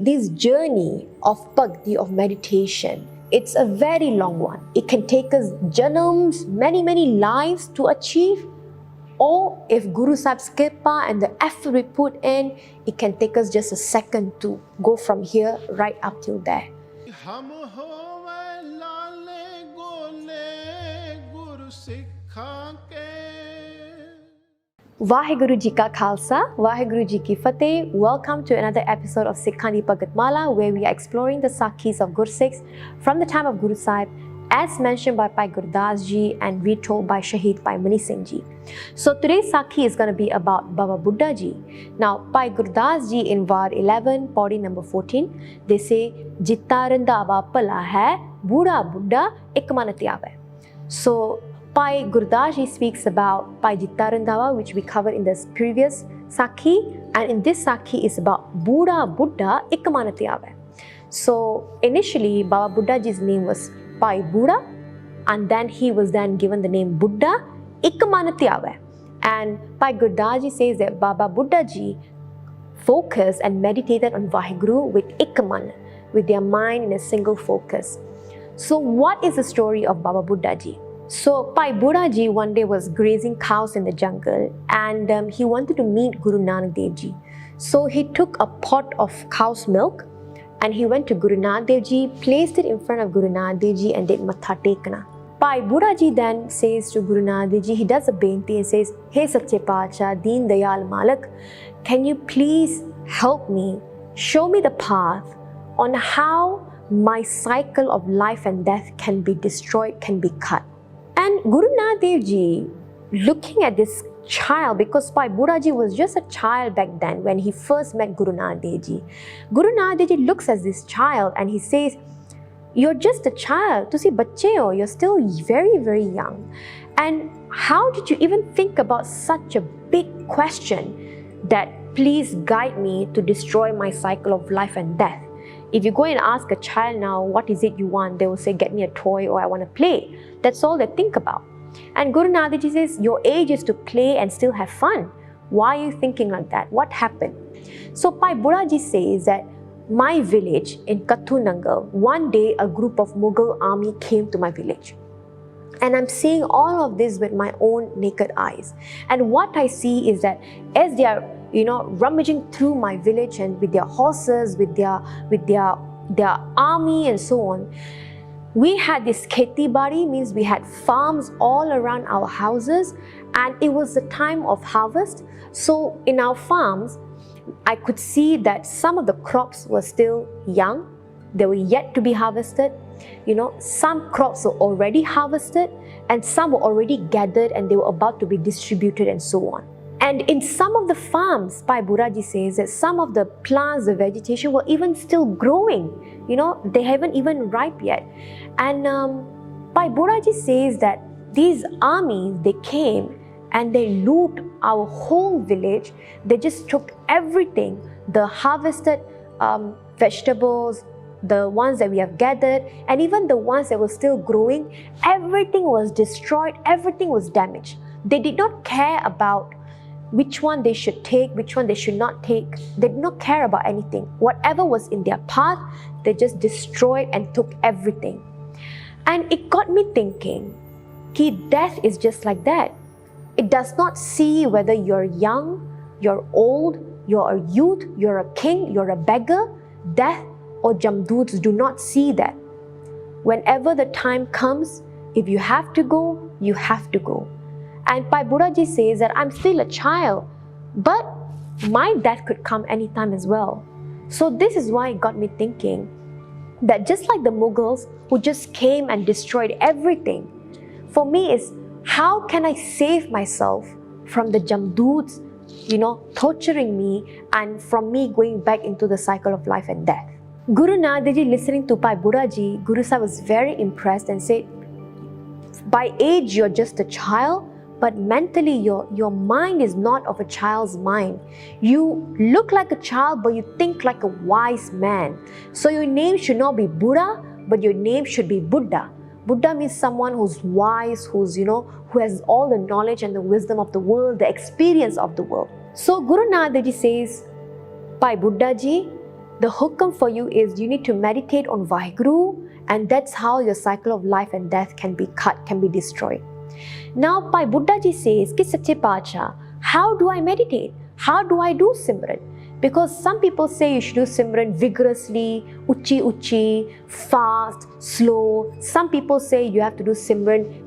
this journey of bhakti, of meditation, it's a very long one. It can take us janams, many lives to achieve. Or if Guru Saheb's kirpaa and the effort we put in, it can take us just a second to go from here right up till there. Waheguru Ji Ka Khalsa, Waheguru Ji Ki Fateh. Welcome to another episode of Sikhan Di Bhagat, where we are exploring the Sakhis of Gursikhs from the time of Guru Sahib, as mentioned by Bhai Gurdas Ji and retold by Shaheed Bhai Harmeet Singh Ji. So today's Sakhi is going to be about Baba Buddha Ji. Now, Bhai Gurdas Ji in Var 11, Pauri number 14, they say, Jitta randava pala hai, Buddha Buddha ek manati aave. So, Bhai Gurdas Ji speaks about Bhai Jitta randava, which we covered in this previous Sakhi, and in this Sakhi is about Buddha Buddha ek manati aave. So, initially, Baba Buddha Ji's name was Bhai Buddha, and then he was then given the name Buddha ek manati aave. And Bhai Gurdas Ji says that Baba Buddha Ji focused and meditated on Waheguru with ikman, with their mind in a single focus. So, what is the story of Baba Buddha Ji? So, Bhai Buddha Ji one day was grazing cows in the jungle, and he wanted to meet Guru Nanak Dev Ji. So, he took a pot of cow's milk and he went to Guru Nanak Dev Ji, placed it in front of Guru Nanak Dev Ji and did Matha Tekna. Bhai Buddha Ji then says to Guru Nanak Dev Ji, he does a benti and says, Hey Sache Pacha, Deen Dayal Malak, can you please help me, show me the path on how my cycle of life and death can be destroyed, can be cut. And Guru Nanak Dev Ji, looking at this child, because Bhai Buddha Ji was just a child back then when he first met Guru Nanak Dev Ji. Guru Nanak Dev Ji looks at this child and he says, you're just a child, to see bacche ho, you're still very young. And how did you even think about such a big question that please guide me to destroy my cycle of life and death? If you go and ask a child now, what is it you want? They will say, get me a toy or I want to play. That's all they think about. And Guru Nanak Dev Ji says, your age is to play and still have fun. Why are you thinking like that? What happened? So Bhai Buddha Ji says that my village in Kathu Nangal, one day a group of Mughal army came to my village. And I'm seeing all of this with my own naked eyes. And what I see is that as they are rummaging through my village and with their horses, with their army and so on, we had this kheti bari, means we had farms all around our houses, and it was the time of harvest. So in our farms, I could see that some of the crops were still young, they were yet to be harvested. Some crops were already harvested and some were already gathered and they were about to be distributed and so on. And in some of the farms, Bhai Buddha Ji says that some of the plants, the vegetation were even still growing. They haven't even ripe yet. And Bhai Buddha Ji says that these armies, they came and they loot our whole village. They just took everything, the harvested vegetables, the ones that we have gathered, and even the ones that were still growing. Everything was destroyed, everything was damaged. They did not care about which one they should take, which one they should not take. They did not care about anything. Whatever was in their path, they just destroyed and took everything. And it got me thinking, ki death is just like that. It does not see whether you're young, you're old, you're a youth, you're a king, you're a beggar. Death or Jamduds do not see that. Whenever the time comes, if you have to go, you have to go. And Bhai Buddha Ji says that I'm still a child, but my death could come anytime as well. So this is why it got me thinking that just like the Mughals who just came and destroyed everything, for me is how can I save myself from the Jamduds, torturing me and from me going back into the cycle of life and death. Guru Nanak Dev Ji, listening to Bhai Buddha Ji, Guru Sahib was very impressed and said, by age you're just a child, but mentally your mind is not of a child's mind. You look like a child, but you think like a wise man. So your name should not be Buddha, but your name should be Buddha. Buddha means someone who's wise, who has all the knowledge and the wisdom of the world, the experience of the world. So Guru Nanak Dev Ji says, Bhai Buddha Ji, The hukam for you is you need to meditate on Waheguru, and that's how your cycle of life and death can be cut, can be destroyed. Now, Bhai Buddha Ji says, Ki Sache Pacha, how do I meditate? How do I do Simran? Because some people say you should do Simran vigorously, uchi uchi, fast, slow. Some people say you have to do Simran,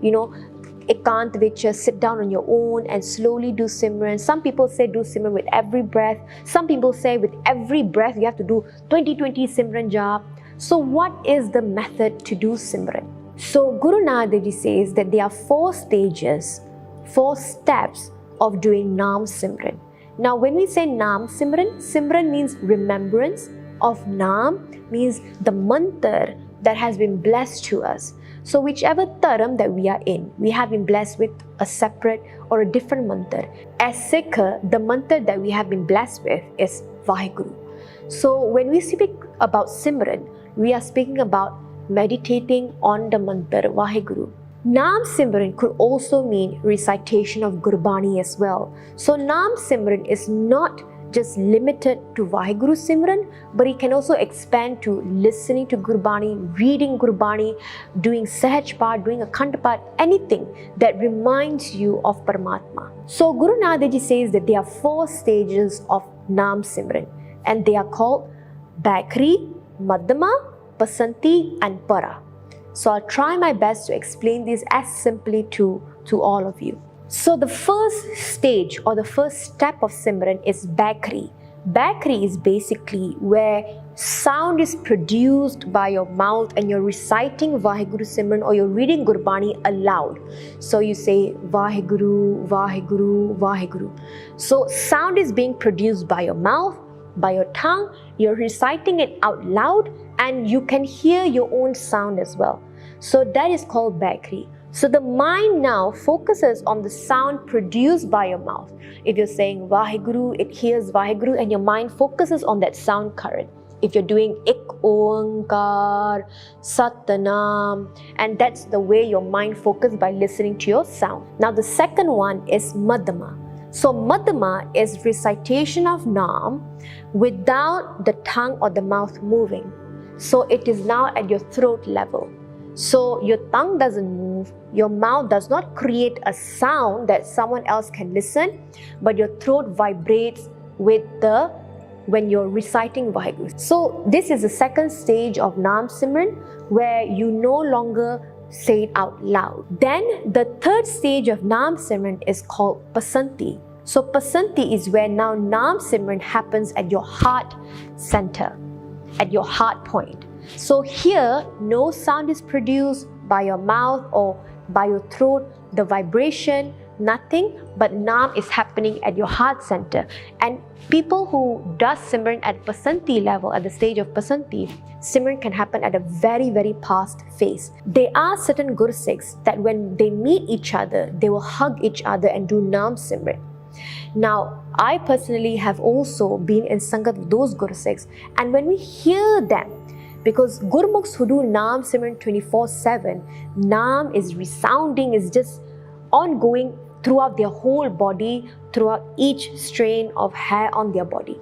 ekant vich, sit down on your own and slowly do Simran. Some people say do Simran with every breath. Some people say with every breath you have to do 20-20 Simran jap. So what is the method to do Simran? So Guru Nanak Dev Ji says that there are 4 stages, 4 steps of doing Naam Simran. Now when we say Naam Simran, Simran means remembrance of Naam, means the mantra that has been blessed to us. So whichever dharam that we are in, we have been blessed with a separate or a different mantra. As Sikh, the mantra that we have been blessed with is Waheguru. So when we speak about Simran, we are speaking about meditating on the mantra Waheguru. Naam Simran could also mean recitation of Gurbani as well. So Naam Simran is not just limited to Waheguru Simran, but it can also expand to listening to Gurbani, reading Gurbani, doing Sahaj Path, doing Akhand Path, anything that reminds you of Paramatma. So Guru Nanak Dev Ji says that there are 4 stages of Naam Simran, and they are called Bakri, Madhama, Pasanti and Para. So I'll try my best to explain this as simply to all of you. So the first stage or the first step of Simran is Bakri. Bakri is basically where sound is produced by your mouth and you're reciting Waheguru Simran or you're reading Gurbani aloud. So you say Waheguru, Waheguru, Waheguru. So sound is being produced by your mouth, by your tongue, you're reciting it out loud and you can hear your own sound as well. So that is called Bakri. So the mind now focuses on the sound produced by your mouth. If you're saying Waheguru, it hears Waheguru and your mind focuses on that sound current. If you're doing Ik Oankar, Satnam, and that's the way your mind focuses by listening to your sound. Now the second one is Madhama. So Madhama is recitation of Naam without the tongue or the mouth moving. So it is now at your throat level. So your tongue doesn't move, your mouth does not create a sound that someone else can listen, but your throat vibrates with when you're reciting Waheguru. So this is the second stage of Naam Simran where you no longer say it out loud. Then the third stage of Naam Simran is called Pasanti. So Pasanti is where now Naam Simran happens at your heart center, at your heart point. So here, no sound is produced by your mouth or by your throat, the vibration, nothing, but Naam is happening at your heart center. And people who does Simran at Pasanti level, at the stage of Pasanti, Simran can happen at a very, very fast phase. There are certain Gursikhs that when they meet each other, they will hug each other and do Naam Simran. Now, I personally have also been in Sangat with those Gursikhs, and when we hear them, because Gurmukhs who do Naam Simran 24/7, Naam is resounding, is just ongoing throughout their whole body, throughout each strain of hair on their body.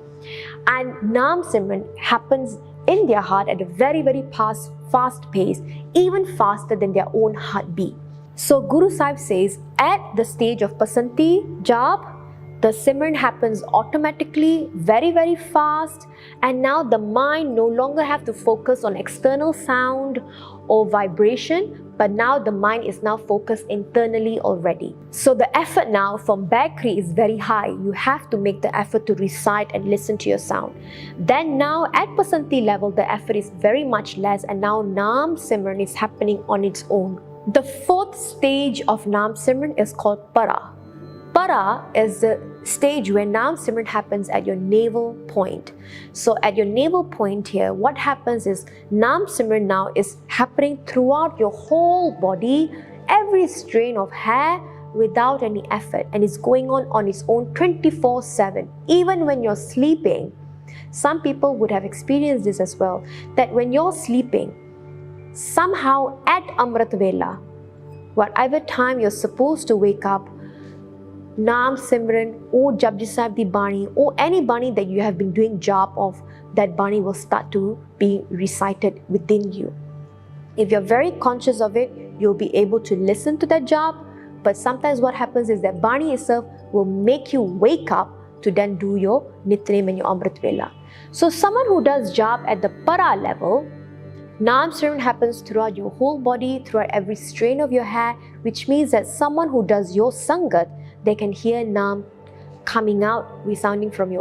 And Naam Simran happens in their heart at a very, very fast pace, even faster than their own heartbeat. So Guru Sahib says, at the stage of Pasanti Jap, the Simran happens automatically, very, very fast, and now the mind no longer have to focus on external sound or vibration, but now the mind is now focused internally already. So the effort now from Bakri is very high. You have to make the effort to recite and listen to your sound. Then now at Pasanti level, the effort is very much less, and now Naam Simran is happening on its own. The fourth stage of Naam Simran is called Para. Para is the stage where Naam Simran happens at your navel point. So at your navel point here, what happens is Naam Simran now is happening throughout your whole body, every strain of hair without any effort, and it's going on its own 24/7. Even when you're sleeping, some people would have experienced this as well, that when you're sleeping, somehow at Amrit Vela, whatever time you're supposed to wake up, Naam Simran or Japji Sahib di Bani or any Bani that you have been doing job of that Bani will start to be recited within you. If you're very conscious of it, you'll be able to listen to that job. But sometimes what happens is that Bani itself will make you wake up to then do your Nitnem and your Amrit Vela. So someone who does job at the para level, Naam Simran happens throughout your whole body, throughout every strain of your hair, which means that someone who does your Sangat, they can hear Naam coming out, resounding from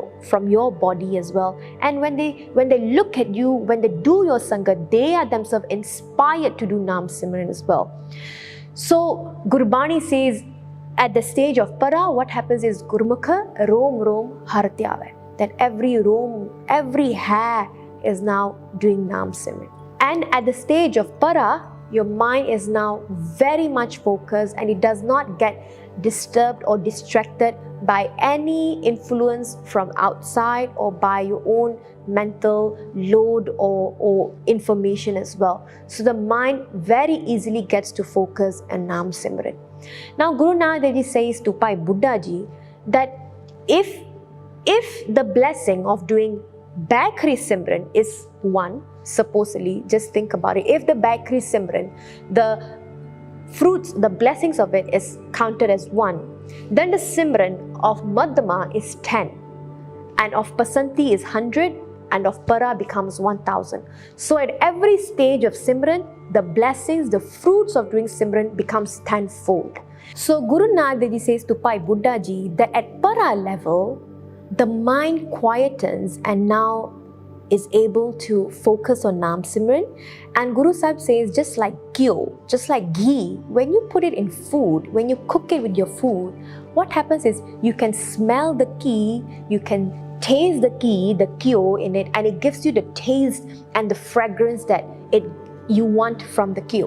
your body as well. And when they look at you, when they do your Sangat, they are themselves inspired to do Naam Simran as well. So Gurbani says, at the stage of para, what happens is Gurmukha Rom Rom Hartyave. That every hair is now doing Naam Simran. And at the stage of para, your mind is now very much focused and it does not get disturbed or distracted by any influence from outside or by your own mental load or information as well. So the mind very easily gets to focus on Naam Simran. Now Guru Nanak Dev Ji says to Bhai Buddha Ji that if the blessing of doing Baikri Simran is one, supposedly, just think about it, if the Baikri Simran, the fruits, the blessings of it is counted as one, then the Simran of Madhama is 10, and of Pasanti is 100, and of Para becomes 1000. So at every stage of Simran, the blessings, the fruits of doing Simran becomes tenfold. So Guru Nanak Dev Ji says to Bhai Buddha Ji that at Para level, the mind quietens and now is able to focus on Naam Simran. And Guru Sahib says, just like ghee, just like ghee, when you put it in food, when you cook it with your food, what happens is you can smell the ghee, you can taste the ghee in it, and it gives you the taste and the fragrance that you want from the ghee.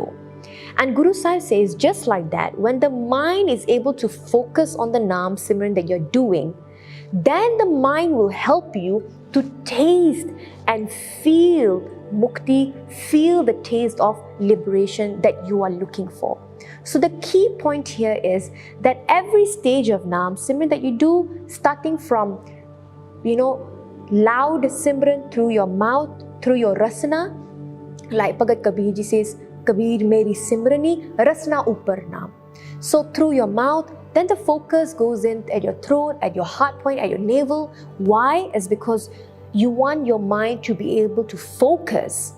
And Guru Sahib says, just like that, when the mind is able to focus on the Naam Simran that you're doing, then the mind will help you to taste and feel mukti, feel the taste of liberation that you are looking for. So the key point here is that every stage of Naam Simran that you do, starting from, loud Simran through your mouth, through your rasana, like Bhagat Kabir Ji says, Kabir meri Simrani, rasana upar naam. So through your mouth, then the focus goes in at your throat, at your heart point, at your navel. Why? Is because you want your mind to be able to focus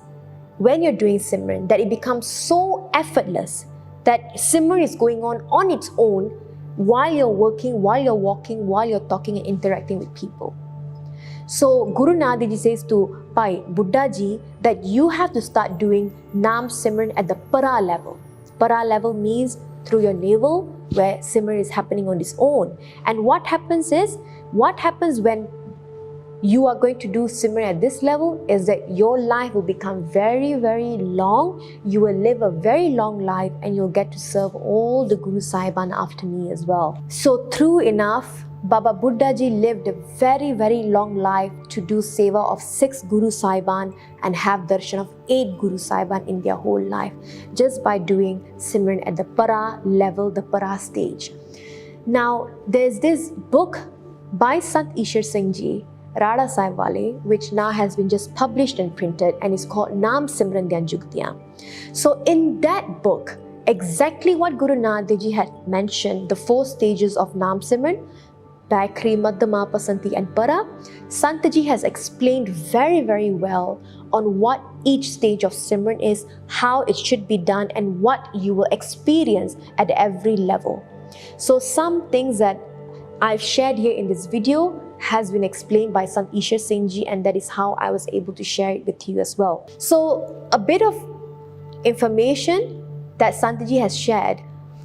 when you're doing Simran, that it becomes so effortless that Simran is going on its own while you're working, while you're walking, while you're talking and interacting with people. So Guru Nanak Dev Ji says to Bhai Buddha Ji that you have to start doing Naam Simran at the Para level. Para level means through your navel, where Simran is happening on its own. And what happens when you are going to do Simran at this level is that your life will become very, very long. You will live a very long life and you'll get to serve all the Guru Sahiban after me as well. So true enough, Baba Buddha Ji lived a very, very long life to do seva of 6 Guru Sahiban and have darshan of 8 Guru Sahiban in their whole life, just by doing Simran at the Para level, the Para stage. Now, there's this book by Sant Ishar Singh Ji, Rada Sahib Wale, which now has been just published and printed, and is called Naam Simran Dhyan Jugtiyan. So in that book, exactly what Guru Nanak Dev Ji had mentioned, the 4 stages of Naam Simran, Baikri, Madhama, Pasanti and Para, Sant Ji has explained very, very well on what each stage of Simran is, how it should be done, and what you will experience at every level. So some things that I've shared here in this video has been explained by Sant Ishar Singh Ji, and that is how I was able to share it with you as well. So a bit of information that Sant Ji has shared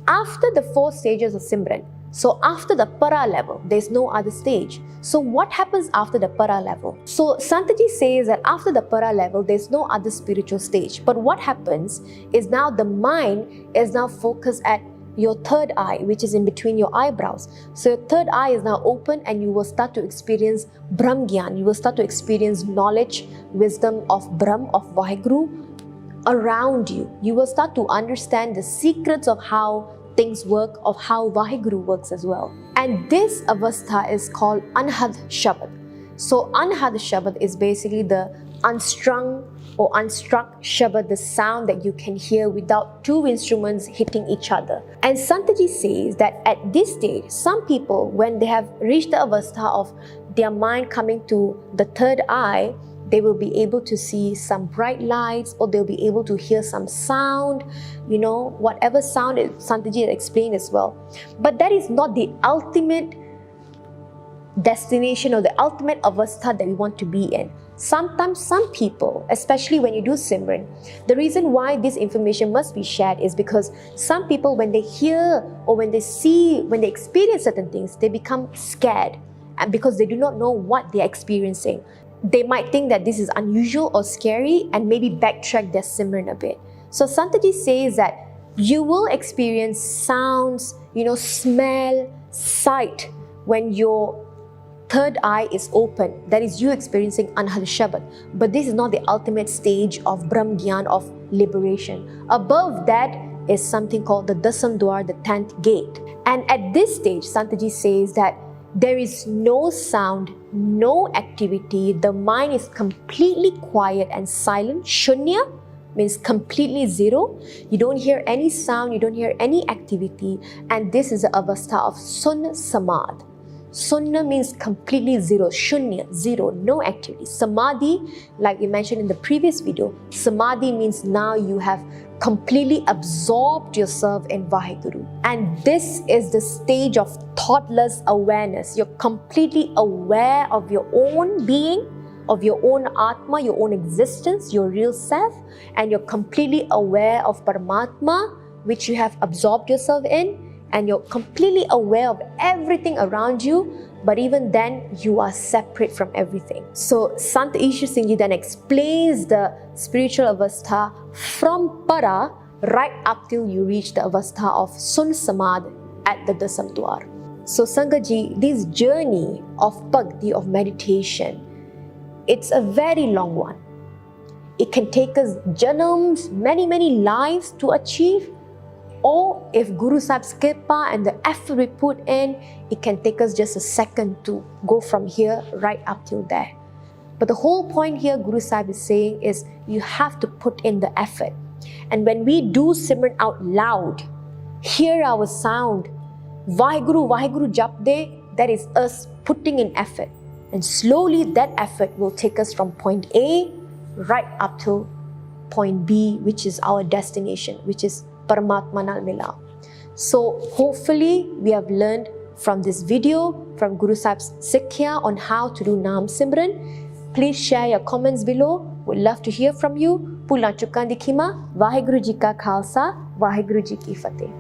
after the 4 stages of Simran. So after the Para level, there's no other stage. So what happens after the Para level? So Sant Ji says that after the Para level, there's no other spiritual stage. But what happens is now the mind is now focused at your third eye, which is in between your eyebrows. So your third eye is now open and you will start to experience Brahm Gyan. You will start to experience knowledge, wisdom of Brahm, of Waheguru around you. You will start to understand the secrets of how things work, of how Waheguru works as well. And this avastha is called Anhad Shabad. So Anhad Shabad is basically the unstrung or unstruck Shabad, the sound that you can hear without two instruments hitting each other. And Santaji says that at this stage, some people, when they have reached the avastha of their mind coming to the third eye, they will be able to see some bright lights, or they'll be able to hear some sound, whatever sound Santaji had explained as well. But that is not the ultimate destination or the ultimate avastha that we want to be in. Sometimes some people, especially when you do Simran, the reason why this information must be shared is because some people, when they hear or when they see, when they experience certain things, they become scared, and because they do not know what they're experiencing. They might think that this is unusual or scary and maybe backtrack their Simran a bit. So Santaji says that you will experience sounds, smell, sight when your third eye is open. That is you experiencing Anhad Shabad. But this is not the ultimate stage of Brahm Gyan, of liberation. Above that is something called the Dasam Dwar, the 10th gate. And at this stage, Santaji says that there is no sound, no activity. The mind is completely quiet and silent. Shunya means completely zero. You don't hear any sound, you don't hear any activity. And this is the avastha of Sun Samad. Sunna means completely zero, shunya, zero, no activity. Samadhi, like we mentioned in the previous video, Samadhi means now you have completely absorbed yourself in Waheguru. And this is the stage of thoughtless awareness. You're completely aware of your own being, of your own Atma, your own existence, your real self, and you're completely aware of Paramatma, which you have absorbed yourself in. And you're completely aware of everything around you, but even then, you are separate from everything. So, Sant Ishwar Singh Ji then explains the spiritual avastha from Para right up till you reach the avastha of Sun Samad at the Dasam Dwar. So, Sangat Ji, this journey of bhakti, of meditation, it's a very long one. It can take us janams, many lives to achieve. Or if Guru Saaheb's kirpaa and the effort we put in, it can take us just a second to go from here right up till there. But the whole point here Guru Saheb is saying is you have to put in the effort. And when we do Simran out loud, hear our sound, Waheguru, Waheguru Jap De, that is us putting in effort. And slowly that effort will take us from point A right up to point B, which is our destination, which is Paramatma Nal Mila. So hopefully we have learned from this video, from Guru Saheb's Sikhya on how to do Naam Simran. Please share your comments below. We'd love to hear from you. Pula Chukkan Dikhima. Waheguru Ji Ka Khalsa. Waheguru Ji Ki Fateh.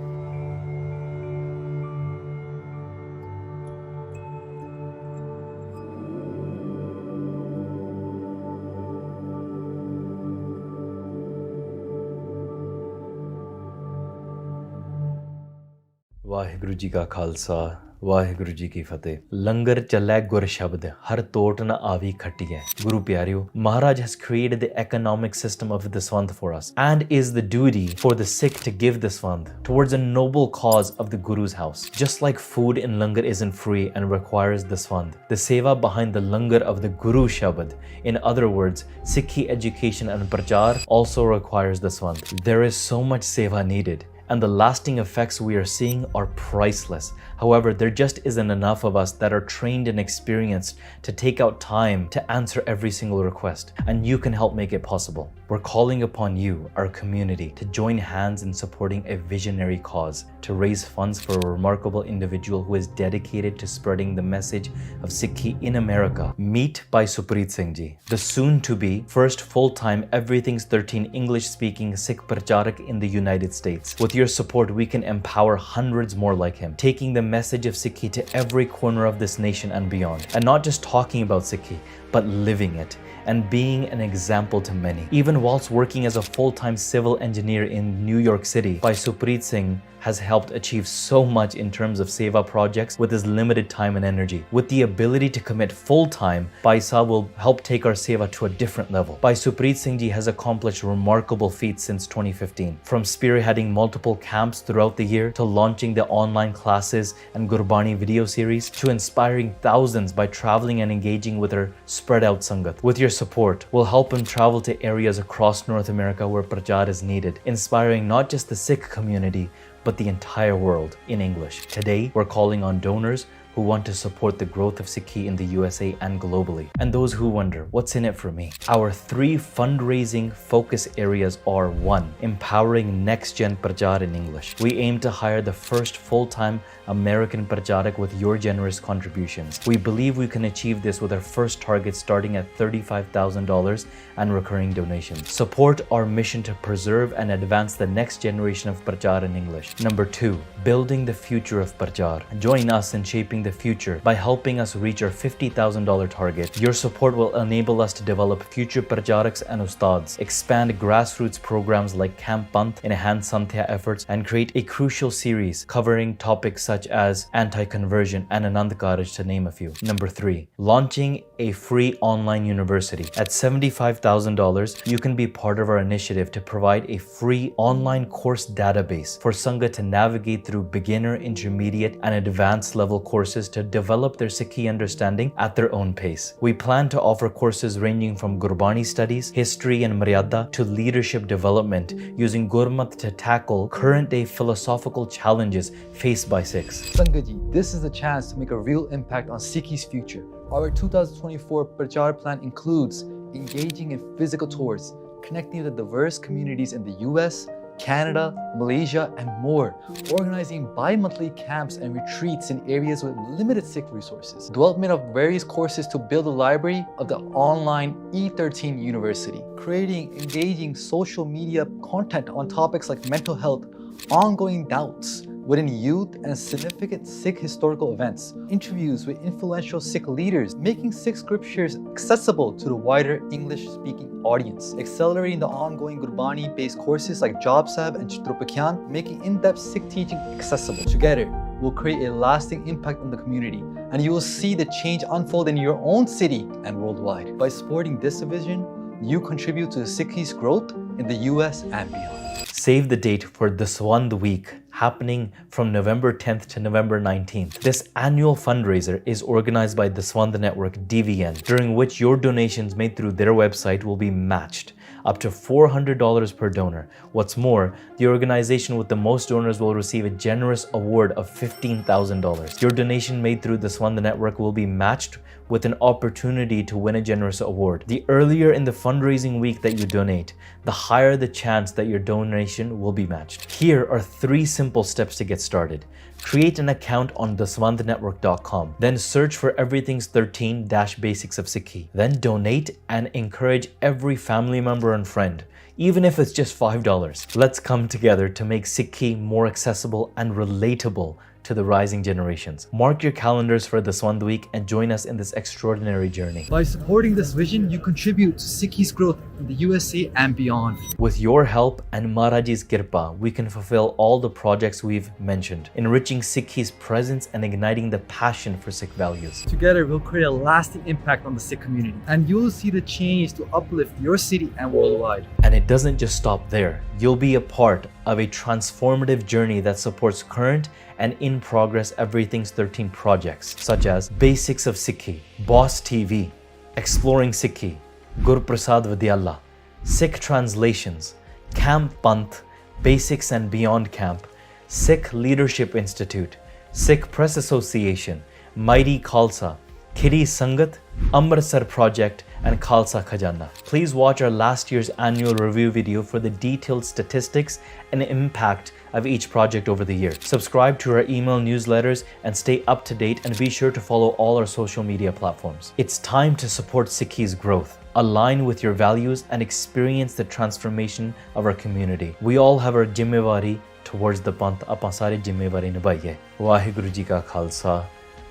Waheguru ji का खालसा वाहिगुरु जी की फतेह लंगर चलै गुर शब्द हर तोट न आवी खटिए Guru Pyareo, Maharaj has created the economic system of the Swand for us and is the duty for the Sikh to give the Swand towards a noble cause of the Guru's house. Just like food in Langar isn't free and requires the Swand, the seva behind the Langar of the Guru Shabad, in other words, Sikhi education and Prachar, also requires the Swand. There is so much seva needed, and the lasting effects we are seeing are priceless. However, there just isn't enough of us that are trained and experienced to take out time to answer every single request, and you can help make it possible. We're calling upon you, our community, to join hands in supporting a visionary cause, to raise funds for a remarkable individual who is dedicated to spreading the message of Sikhi in America. Meet Bhai Jesspreet Singh Ji, the soon-to-be first full-time Everything's 13 English-speaking Sikh Pracharak in the United States. With your support, we can empower hundreds more like him, taking the message of Sikhi to every corner of this nation and beyond. And not just talking about Sikhi, but living it and being an example to many. Even whilst working as a full-time civil engineer in New York City, Bhai Jesspreet Singh has helped achieve so much in terms of seva projects with his limited time and energy. With the ability to commit full-time, Bhai Saheb will help take our seva to a different level. Bhai Jesspreet Singh Ji has accomplished remarkable feats since 2015, from spearheading multiple camps throughout the year to launching the online classes and Gurbani video series to inspiring thousands by traveling and engaging with our spread out Sangat. With your support, we'll help him travel to areas across North America where prachar is needed, inspiring not just the Sikh community, but the entire world in English. Today, we're calling on donors who want to support the growth of Sikhi in the USA and globally. And those who wonder, what's in it for me? Our 3 fundraising focus areas are: 1. Empowering next-gen prachar in English. We aim to hire the first full-time American pracharak with your generous contributions. We believe we can achieve this with our first target starting at $35,000 and recurring donations. Support our mission to preserve and advance the next generation of prachar in English. Number 2, building the future of prachar. Join us in shaping the future by helping us reach our $50,000 target. Your support will enable us to develop future pracharaks and ustads, expand grassroots programs like Camp Pant, enhance Santya efforts, and create a crucial series covering topics such as anti-conversion and Anand Karaj, to name a few. Number 3, launching a free online university. At $75,000, you can be part of our initiative to provide a free online course database for Sangat to navigate through beginner, intermediate, and advanced level courses to develop their Sikhi understanding at their own pace. We plan to offer courses ranging from Gurbani studies, history and Maryada, to leadership development, using Gurmat to tackle current-day philosophical challenges faced by Sikhs. Sangat ji, this is a chance to make a real impact on Sikhi's future. Our 2024 Prachar plan includes engaging in physical tours, connecting with the diverse communities in the US, Canada, Malaysia, and more, organizing bi-monthly camps and retreats in areas with limited Sikh resources, development of various courses to build a library of the online E13 University, creating engaging social media content on topics like mental health, ongoing doubts within youth and significant Sikh historical events, interviews with influential Sikh leaders, making Sikh scriptures accessible to the wider English-speaking audience, accelerating the ongoing Gurbani-based courses like Job Sahib and Chitrapakyan, making in-depth Sikh teaching accessible. Together, we'll create a lasting impact on the community, and you will see the change unfold in your own city and worldwide. By supporting this vision, you contribute to the Sikhi's growth in the US and beyond. Save the date for the Swand Week, happening from November 10th to November 19th. This annual fundraiser is organized by the Swand Network DVN, during which your donations made through their website will be matched up to $400 per donor. What's more, the organization with the most donors will receive a generous award of $15,000. Your donation made through the Swand Network will be matched with an opportunity to win a generous award. The earlier in the fundraising week that you donate, the higher the chance that your donation will be matched. Here are 3 simple steps to get started. Create an account on theswandnetwork.com. Then search for Everything's 13-Basics of Sikhi. Then donate and encourage every family member and friend, even if it's just $5. Let's come together to make Sikhi more accessible and relatable to the rising generations. Mark your calendars for the Swand Week and join us in this extraordinary journey. By supporting this vision, you contribute to Sikhi's growth in the USA and beyond. With your help and Maharaji's kirpaa, we can fulfill all the projects we've mentioned, enriching Sikhi's presence and igniting the passion for Sikh values. Together, we'll create a lasting impact on the Sikh community, and you'll see the change to uplift your city and worldwide. And it doesn't just stop there. You'll be a part of a transformative journey that supports current and in-progress Everything's 13 projects, such as Basics of Sikhi, Boss TV, Exploring Sikhi, Gurprasad Vidyala, Sikh Translations, Camp Pant, Basics and Beyond Camp, Sikh Leadership Institute, Sikh Press Association, Mighty Khalsa, Kiri Sangat, Amritsar Project, and Khalsa Khajana. Please watch our last year's annual review video for the detailed statistics and impact of each project over the year. Subscribe to our email newsletters and stay up to date, and be sure to follow all our social media platforms. It's time to support Sikhi's growth, align with your values, and experience the transformation of our community. We all have our जिम्मेवारी towards the Panth. ਆਪਾਂ ਸਾਰੇ ਜ਼ਿੰਮੇਵਾਰੀ ਨਿਭਾਈਏ। ਵਾਹਿਗੁਰੂ ਜੀ ਕਾ ਖਾਲਸਾ,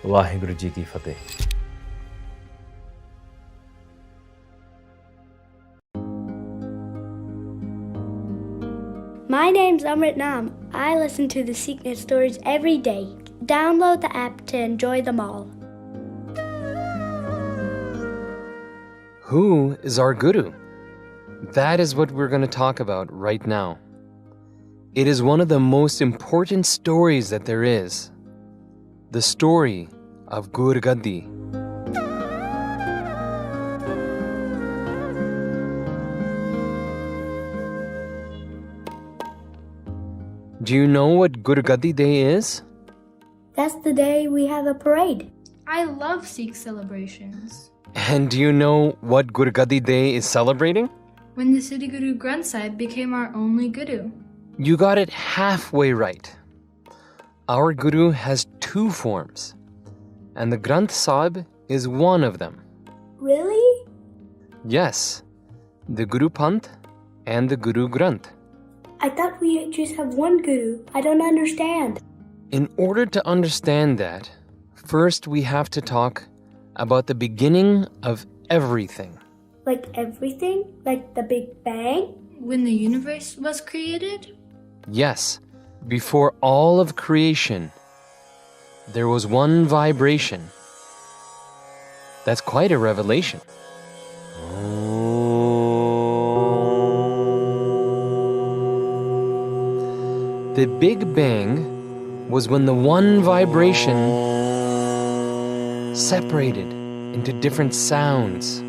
ਵਾਹਿਗੁਰੂ ਜੀ ਕੀ ਫਤਿਹ। My name's Amrit Nam. I listen to the Sikh stories every day. Download the app to enjoy them all. Who is our Guru? That is what we're going to talk about right now. It is one of the most important stories that there is. The story of Gurgaddi. Do you know what Gurgaddi Day is? That's the day we have a parade. I love Sikh celebrations. And do you know what Gurgaddi Day is celebrating? When the Siddhi Guru Granth Sahib became our only Guru. You got it halfway right. Our Guru has two forms, and the Granth Sahib is one of them. Really? Yes, the Guru Panth and the Guru Granth. I thought we just have one Guru. I don't understand. In order to understand that, first we have to talk about the beginning of everything. Like everything? Like the Big Bang? When the universe was created? Yes, before all of creation, there was one vibration. That's quite a revelation. The Big Bang was when the one vibration separated into different sounds.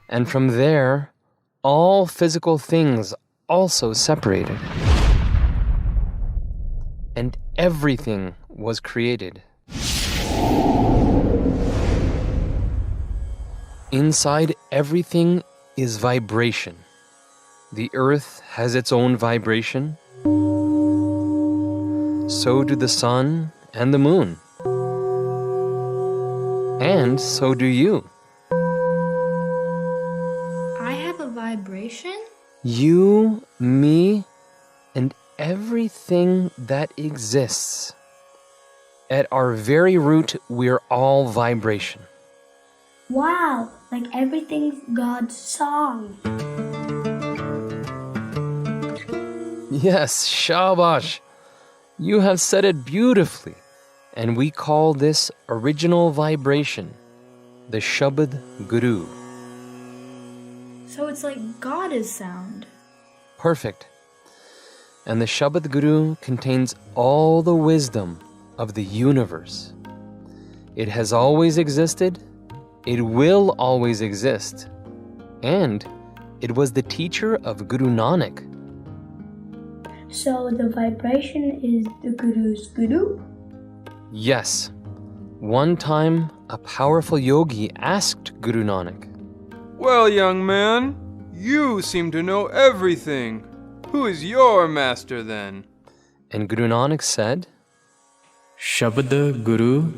And from there, all physical things also separated. And everything was created. Inside everything is vibration. The earth has its own vibration. So do the sun and the moon. And so do you. I have a vibration? You, me, and everything that exists. At our very root, we're all vibration. Wow, like everything's God's song. Yes, shabash. You have said it beautifully. And we call this original vibration the Shabad Guru. So it's like God is sound. Perfect. And the Shabad Guru contains all the wisdom of the universe. It has always existed, it will always exist, and it was the teacher of Guru Nanak. So the vibration is the Guru's Guru? Yes. One time, a powerful yogi asked Guru Nanak, "Well, young man, you seem to know everything. Who is your master then?" and Guru Nanak said, Shabad Guru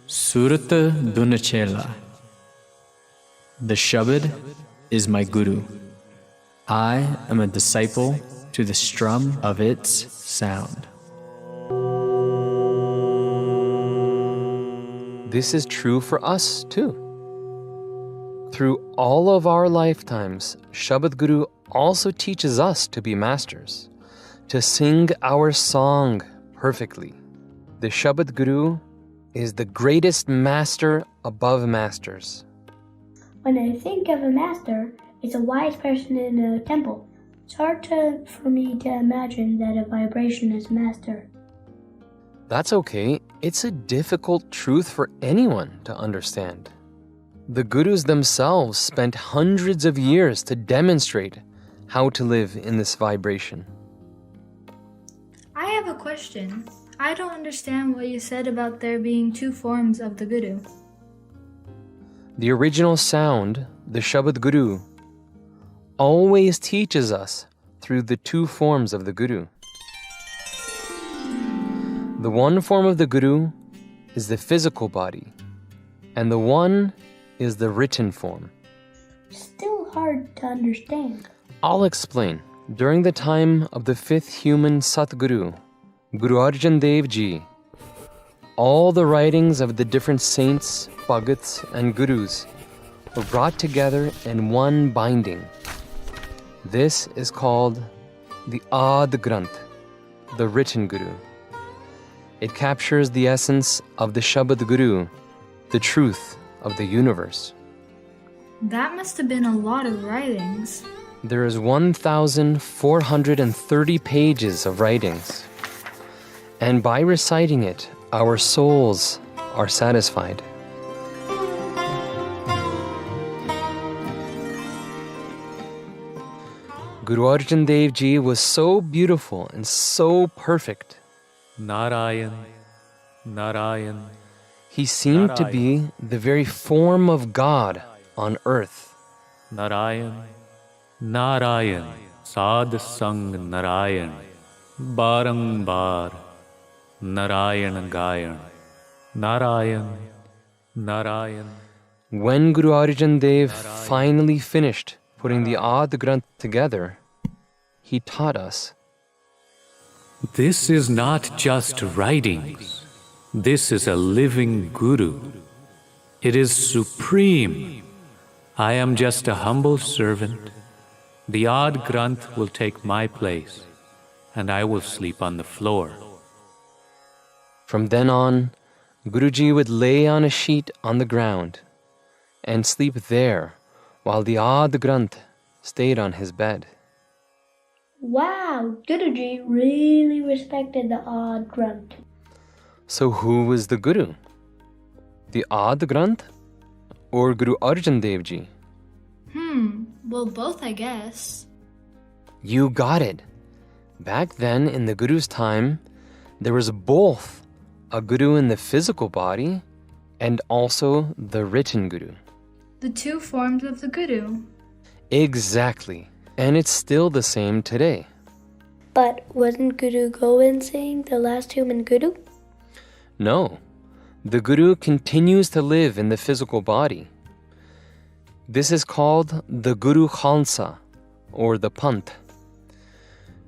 Surat Dunachela. The Shabad is my Guru. I am a disciple to the strum of its sound. This is true for us too. Through all of our lifetimes, Shabad Guru also teaches us to be masters, to sing our song perfectly. The Shabad Guru is the greatest master above masters. When I think of a master, it's a wise person in a temple. It's hard for me to imagine that a vibration is master. That's okay. It's a difficult truth for anyone to understand. The Gurus themselves spent hundreds of years to demonstrate how to live in this vibration. I have a question. I don't understand what you said about there being two forms of the Guru. The original sound, the Shabad Guru, always teaches us through the two forms of the Guru. The one form of the Guru is the physical body, and the one is the written form. Still hard to understand. I'll explain. During the time of the fifth human Satguru, Guru Arjan Dev Ji, all the writings of the different saints, bhagats, and gurus were brought together in one binding. This is called the Ad Granth, the written Guru. It captures the essence of the Shabad Guru, the truth of the universe. That must have been a lot of writings. There is 1,430 pages of writings, and by reciting it, our souls are satisfied. Guru Arjan Dev Ji was so beautiful and so perfect. Narayan, Narayan. He seemed to be the very form of God on earth. Narayan, Narayan, Sad Sang Narayan, Barangbar, Narayan Gayan, Narayan, Narayan. When Guru Arjan Dev finally finished putting the Ad Granth together, he taught us. This is not just writings. This is a living Guru. It is supreme. I am just a humble servant. The Ad Granth will take my place, and I will sleep on the floor. From then on, Guruji would lay on a sheet on the ground and sleep there while the Ad Granth stayed on his bed. Wow, Guruji really respected the Ad Granth. So who was the Guru? The Ad Granth or Guru Arjan Dev Ji? Well, both, I guess. You got it. Back then, in the Guru's time, there was both a Guru in the physical body and also the written Guru. The two forms of the Guru. Exactly. And it's still the same today. But wasn't Guru Gobind Singh the last human Guru? No. The Guru continues to live in the physical body. This is called the Guru Khalsa, or the Panth.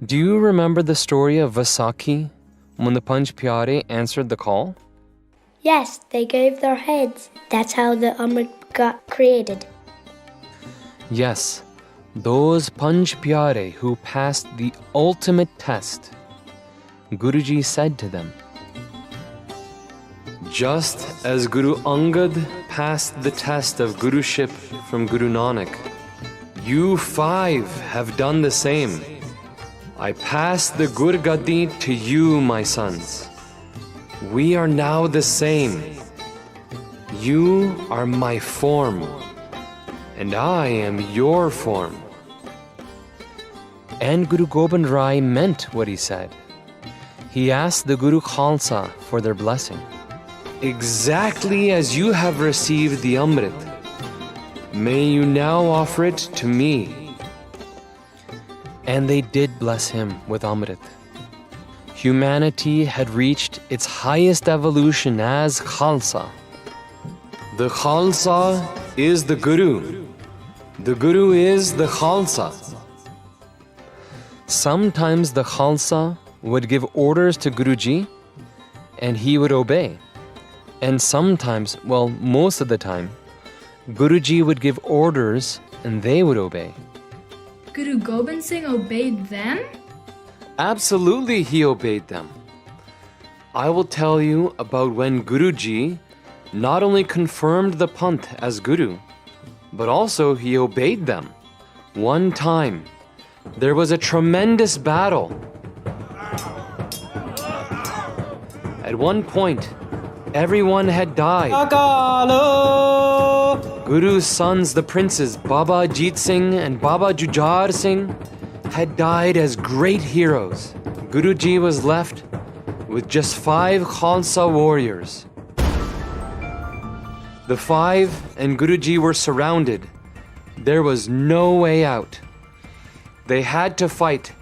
Do you remember the story of Vaisakhi, when the Panch Piare answered the call? Yes, they gave their heads. That's how the Amrit got created. Yes, those Panch Piare who passed the ultimate test. Guruji said to them, just as Guru Angad passed the test of Guruship from Guru Nanak, you 5 have done the same. I pass the Gurgadi to you, my sons. We are now the same. You are my form, and I am your form. And Guru Gobind Rai meant what he said. He asked the Guru Khalsa for their blessing. Exactly as you have received the Amrit, may you now offer it to me. And they did bless him with Amrit. Humanity had reached its highest evolution as Khalsa. The Khalsa is the Guru. The Guru is the Khalsa. Sometimes the Khalsa would give orders to Guruji and he would obey. And sometimes, well, most of the time, Guruji would give orders and they would obey. Guru Gobind Singh obeyed them? Absolutely, he obeyed them. I will tell you about when Guruji not only confirmed the Panth as Guru, but also he obeyed them. One time, there was a tremendous battle. At one point, everyone had died. Guru's sons, the princes Baba Jeet Singh and Baba Jujhar Singh, had died as great heroes. Guruji was left with just 5 Khalsa warriors. The 5 and Guruji were surrounded. There was no way out. They had to fight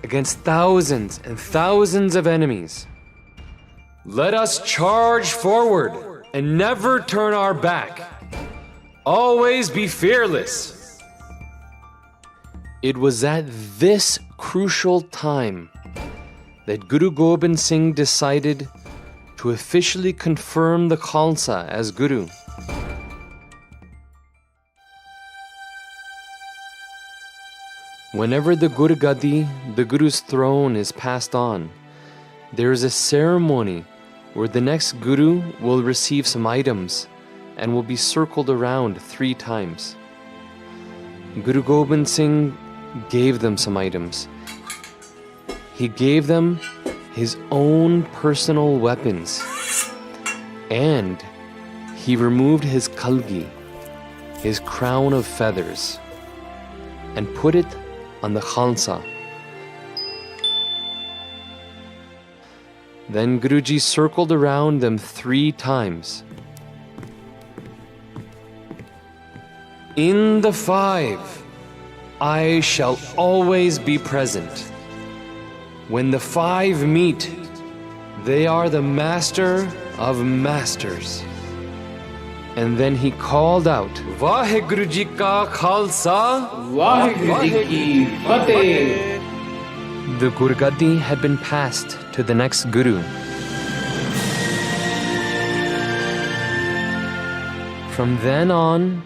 against thousands and thousands of enemies. Let us charge forward and never turn our back. Always be fearless. It was at this crucial time that Guru Gobind Singh decided to officially confirm the Khalsa as Guru. Whenever the Gur Gadi, the Guru's throne, is passed on, there is a ceremony where the next Guru will receive some items and will be circled around 3 times. Guru Gobind Singh gave them some items. He gave them his own personal weapons, and he removed his kalgi, his crown of feathers, and put it on the Khalsa. Then Guruji circled around them 3 times. In the 5, I shall always be present. When the 5 meet, they are the master of masters. And then he called out, Waheguru Ji ka Khalsa, Waheguru Ji ki Fateh. The Gurgadi had been passed to the next Guru. From then on,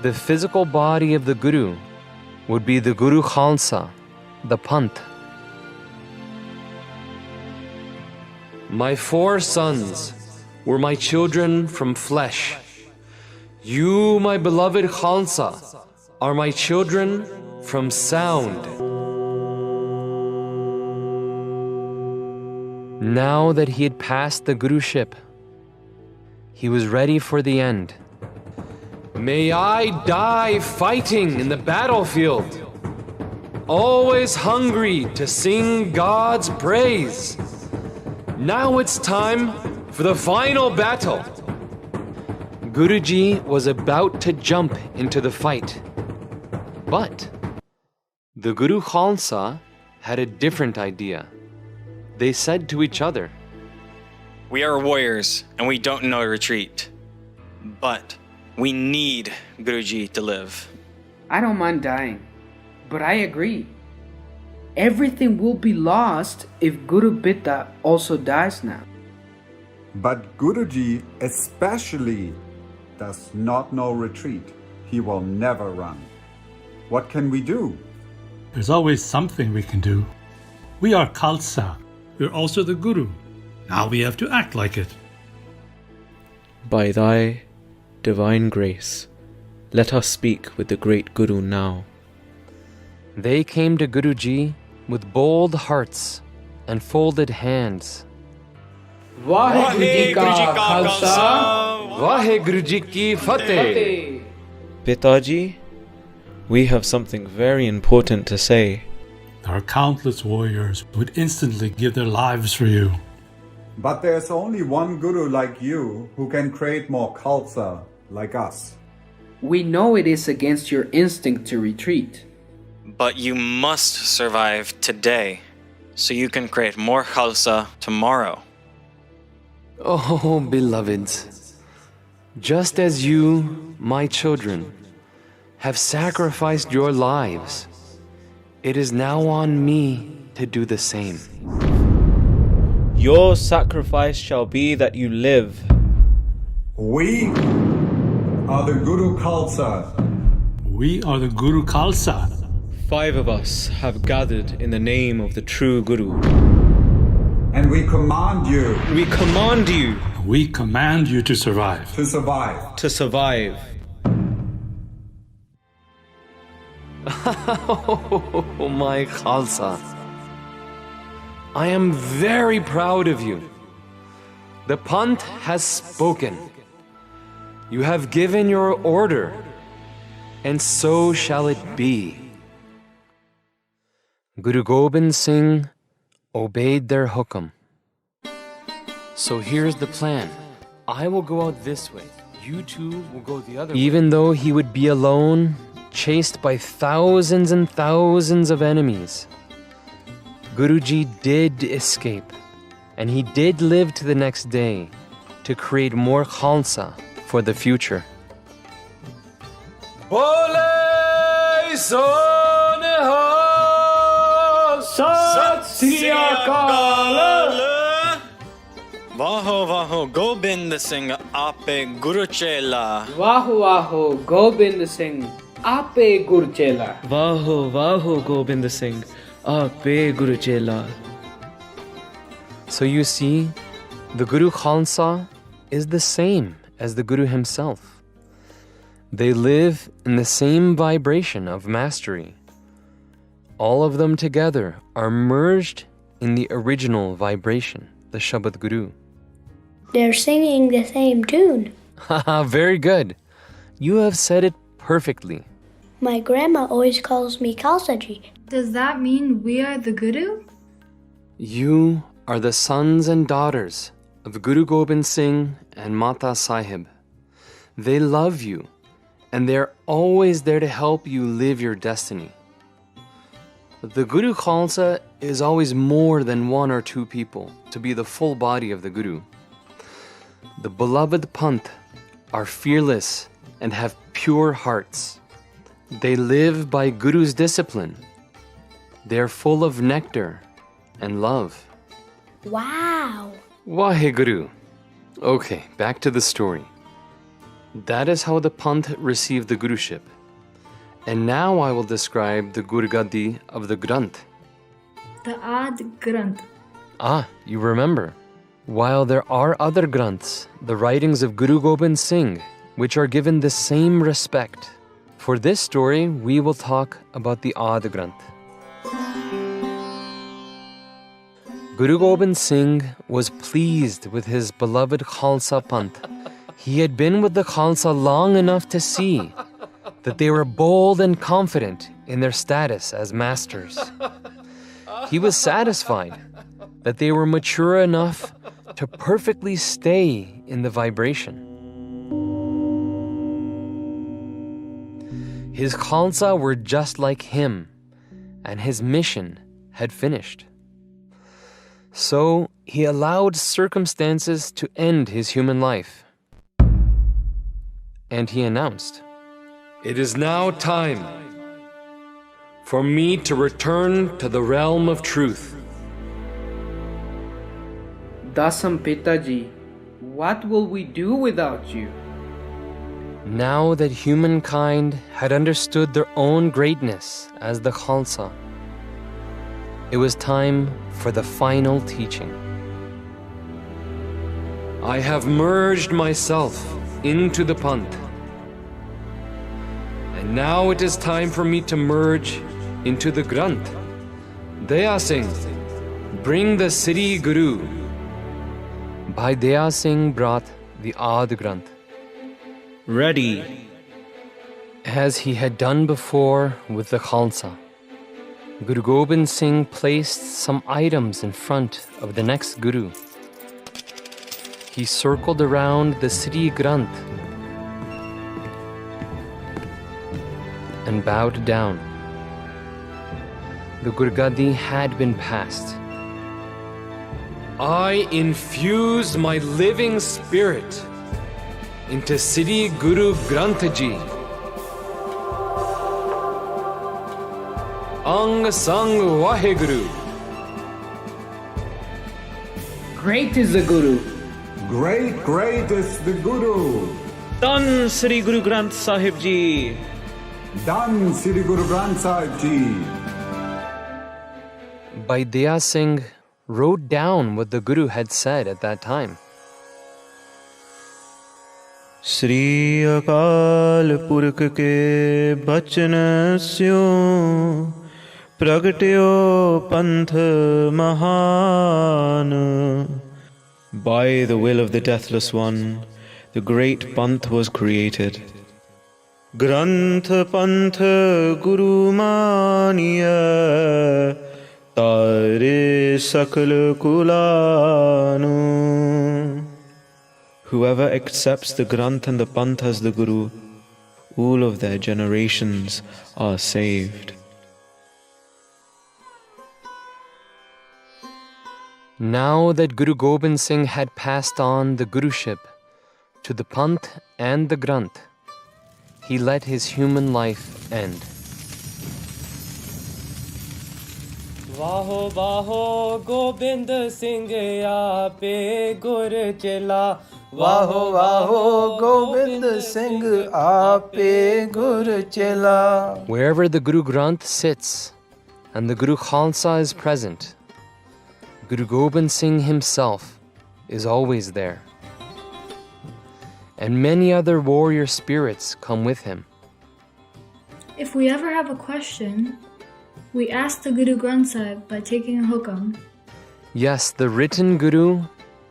the physical body of the Guru would be the Guru Khalsa, the Panth. My 4 sons were my children from flesh. You, my beloved Khalsa, are my children from sound. Now that he had passed the Guruship, he was ready for the end. May I die fighting in the battlefield, always hungry to sing God's praise. Now it's time for the final battle. Guruji was about to jump into the fight. But the Guru Khalsa had a different idea. They said to each other, We are warriors and we don't know retreat. But we need Guruji to live. I don't mind dying, but I agree. Everything will be lost if Guru Pitta also dies now. But Guruji especially does not know retreat. He will never run. What can we do? There's always something we can do. We are Khalsa. We're also the Guru. Now we have to act like it. By thy divine grace, let us speak with the great Guru now. They came to Guruji with bold hearts and folded hands. Waheguru Ji ka Khalsa, Waheguru Ji ki Fateh. Pitaji, we have something very important to say. There are countless warriors who would instantly give their lives for you. But there's only one Guru like you who can create more Khalsa like us. We know it is against your instinct to retreat. But you must survive today so you can create more Khalsa tomorrow. Oh, beloveds, just as you, my children, have sacrificed your lives, it is now on me to do the same. Your sacrifice shall be that you live. We are the Guru Khalsa. We are the Guru Khalsa. 5 of us have gathered in the name of the true Guru. And we command you. We command you. We command you to survive. To survive. To survive. Oh, my Khalsa. I am very proud of you. The Panth has spoken. You have given your order, and so shall it be. Guru Gobind Singh obeyed their hukum. So here's the plan. I will go out this way. You two will go the other way. Even though he would be alone, chased by thousands and thousands of enemies, Guruji did escape, and he did live to the next day to create more Khalsa for the future. Bole Son Vaho Gobind Singh ape Guru Chela. Vaho Gobind Singh ape Guru Chela. Vaho Gobind Singh, ape Guru Chela. So you see, the Guru Khalsa is the same as the Guru himself. They live in the same vibration of mastery. All of them together are merged in the original vibration, the Shabad Guru. They're singing the same tune. Haha, very good. You have said it perfectly. My grandma always calls me Khalsa Ji. Does that mean we are the Guru? You are the sons and daughters of Guru Gobind Singh and Mata Sahib. They love you, and they're always there to help you live your destiny. The Guru Khalsa is always more than one or two people to be the full body of the Guru. The beloved Panth are fearless and have pure hearts. They live by Guru's discipline. They're full of nectar and love. Wow. Waheguru. Okay, back to the story. That is how the Panth received the Guruship. And now I will describe the Gurgadi of the Granth. The Ad Granth. Ah, you remember. While there are other Granths, the writings of Guru Gobind Singh, which are given the same respect. For this story, we will talk about the Ad Granth. Guru Gobind Singh was pleased with his beloved Khalsa Panth. He had been with the Khalsa long enough to see that they were bold and confident in their status as masters. He was satisfied that they were mature enough to perfectly stay in the vibration. His Khalsa were just like him, and his mission had finished. So he allowed circumstances to end his human life. And he announced, "It is now time for me to return to the realm of truth." Dasam Pitaji, what will we do without you? Now that humankind had understood their own greatness as the Khalsa, it was time for the final teaching. I have merged myself into the Panth. And now it is time for me to merge into the Granth. Daya Singh, bring the city Guru. Bhai Daya Singh brought the Ad Granth. Ready. As he had done before with the Khalsa, Guru Gobind Singh placed some items in front of the next Guru. He circled around the city Granth and bowed down. The Gurgadi had been passed. I infuse my living spirit into Siddhi Guru Granth Ji. Ang Sang Waheguru. Great is the Guru. Great is the Guru. Dhan Sri Guru Granth Saheb Ji. Dhan Sri Guru Granth Saheb Ji. Bhai Daya Singh wrote down what the Guru had said at that time. Sri Akal Purkh ke bachan syon pragatyo panth mahan. By the will of the Deathless One, the great Panth was created. Granth Panth Guru Maniya Tare Sakal Kulanu. Whoever accepts the Granth and the Panth as the Guru, all of their generations are saved. Now that Guru Gobind Singh had passed on the Guruship to the Panth and the Granth, he let his human life end. वाहो वाहो Gobind Singh आपे गुर चेला वाहो वाहो गोबिंद सिंह आपे गुर चेला. Wherever the Guru Granth sits and the Guru Khalsa is present, Guru Gobind Singh himself is always there. And many other warrior spirits come with him. If we ever have a question, we ask the Guru Granth Sahib by taking a hukam. Yes, the written Guru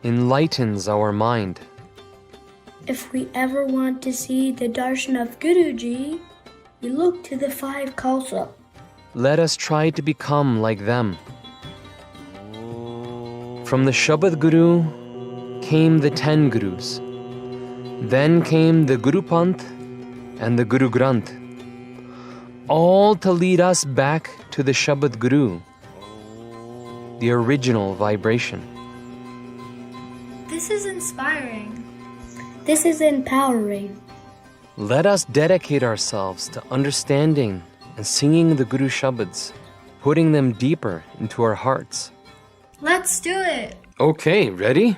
enlightens our mind. If we ever want to see the darshan of Guruji, we look to the 5 Khalsa. Let us try to become like them. From the Shabad Guru came the 10 Gurus. Then came the Guru Panth and the Guru Granth, all to lead us back to the Shabad Guru, the original vibration. This is inspiring. This is empowering. Let us dedicate ourselves to understanding and singing the Guru Shabads, putting them deeper into our hearts. Let's do it. Okay, ready?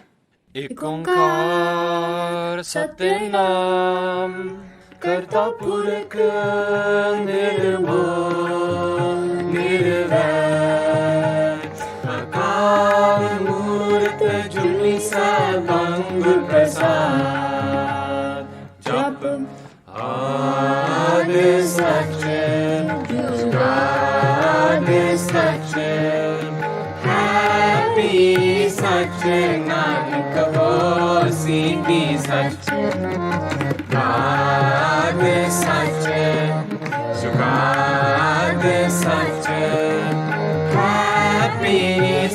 एक ओंकार सतनाम करता पुरख निर्भय निर्वैर अकाल मूर्त जुनी Sabang प्रसाद जप आद सच जुगाद सच happy सच नानक होसी की सच God सच जुगाद सच हैप्पी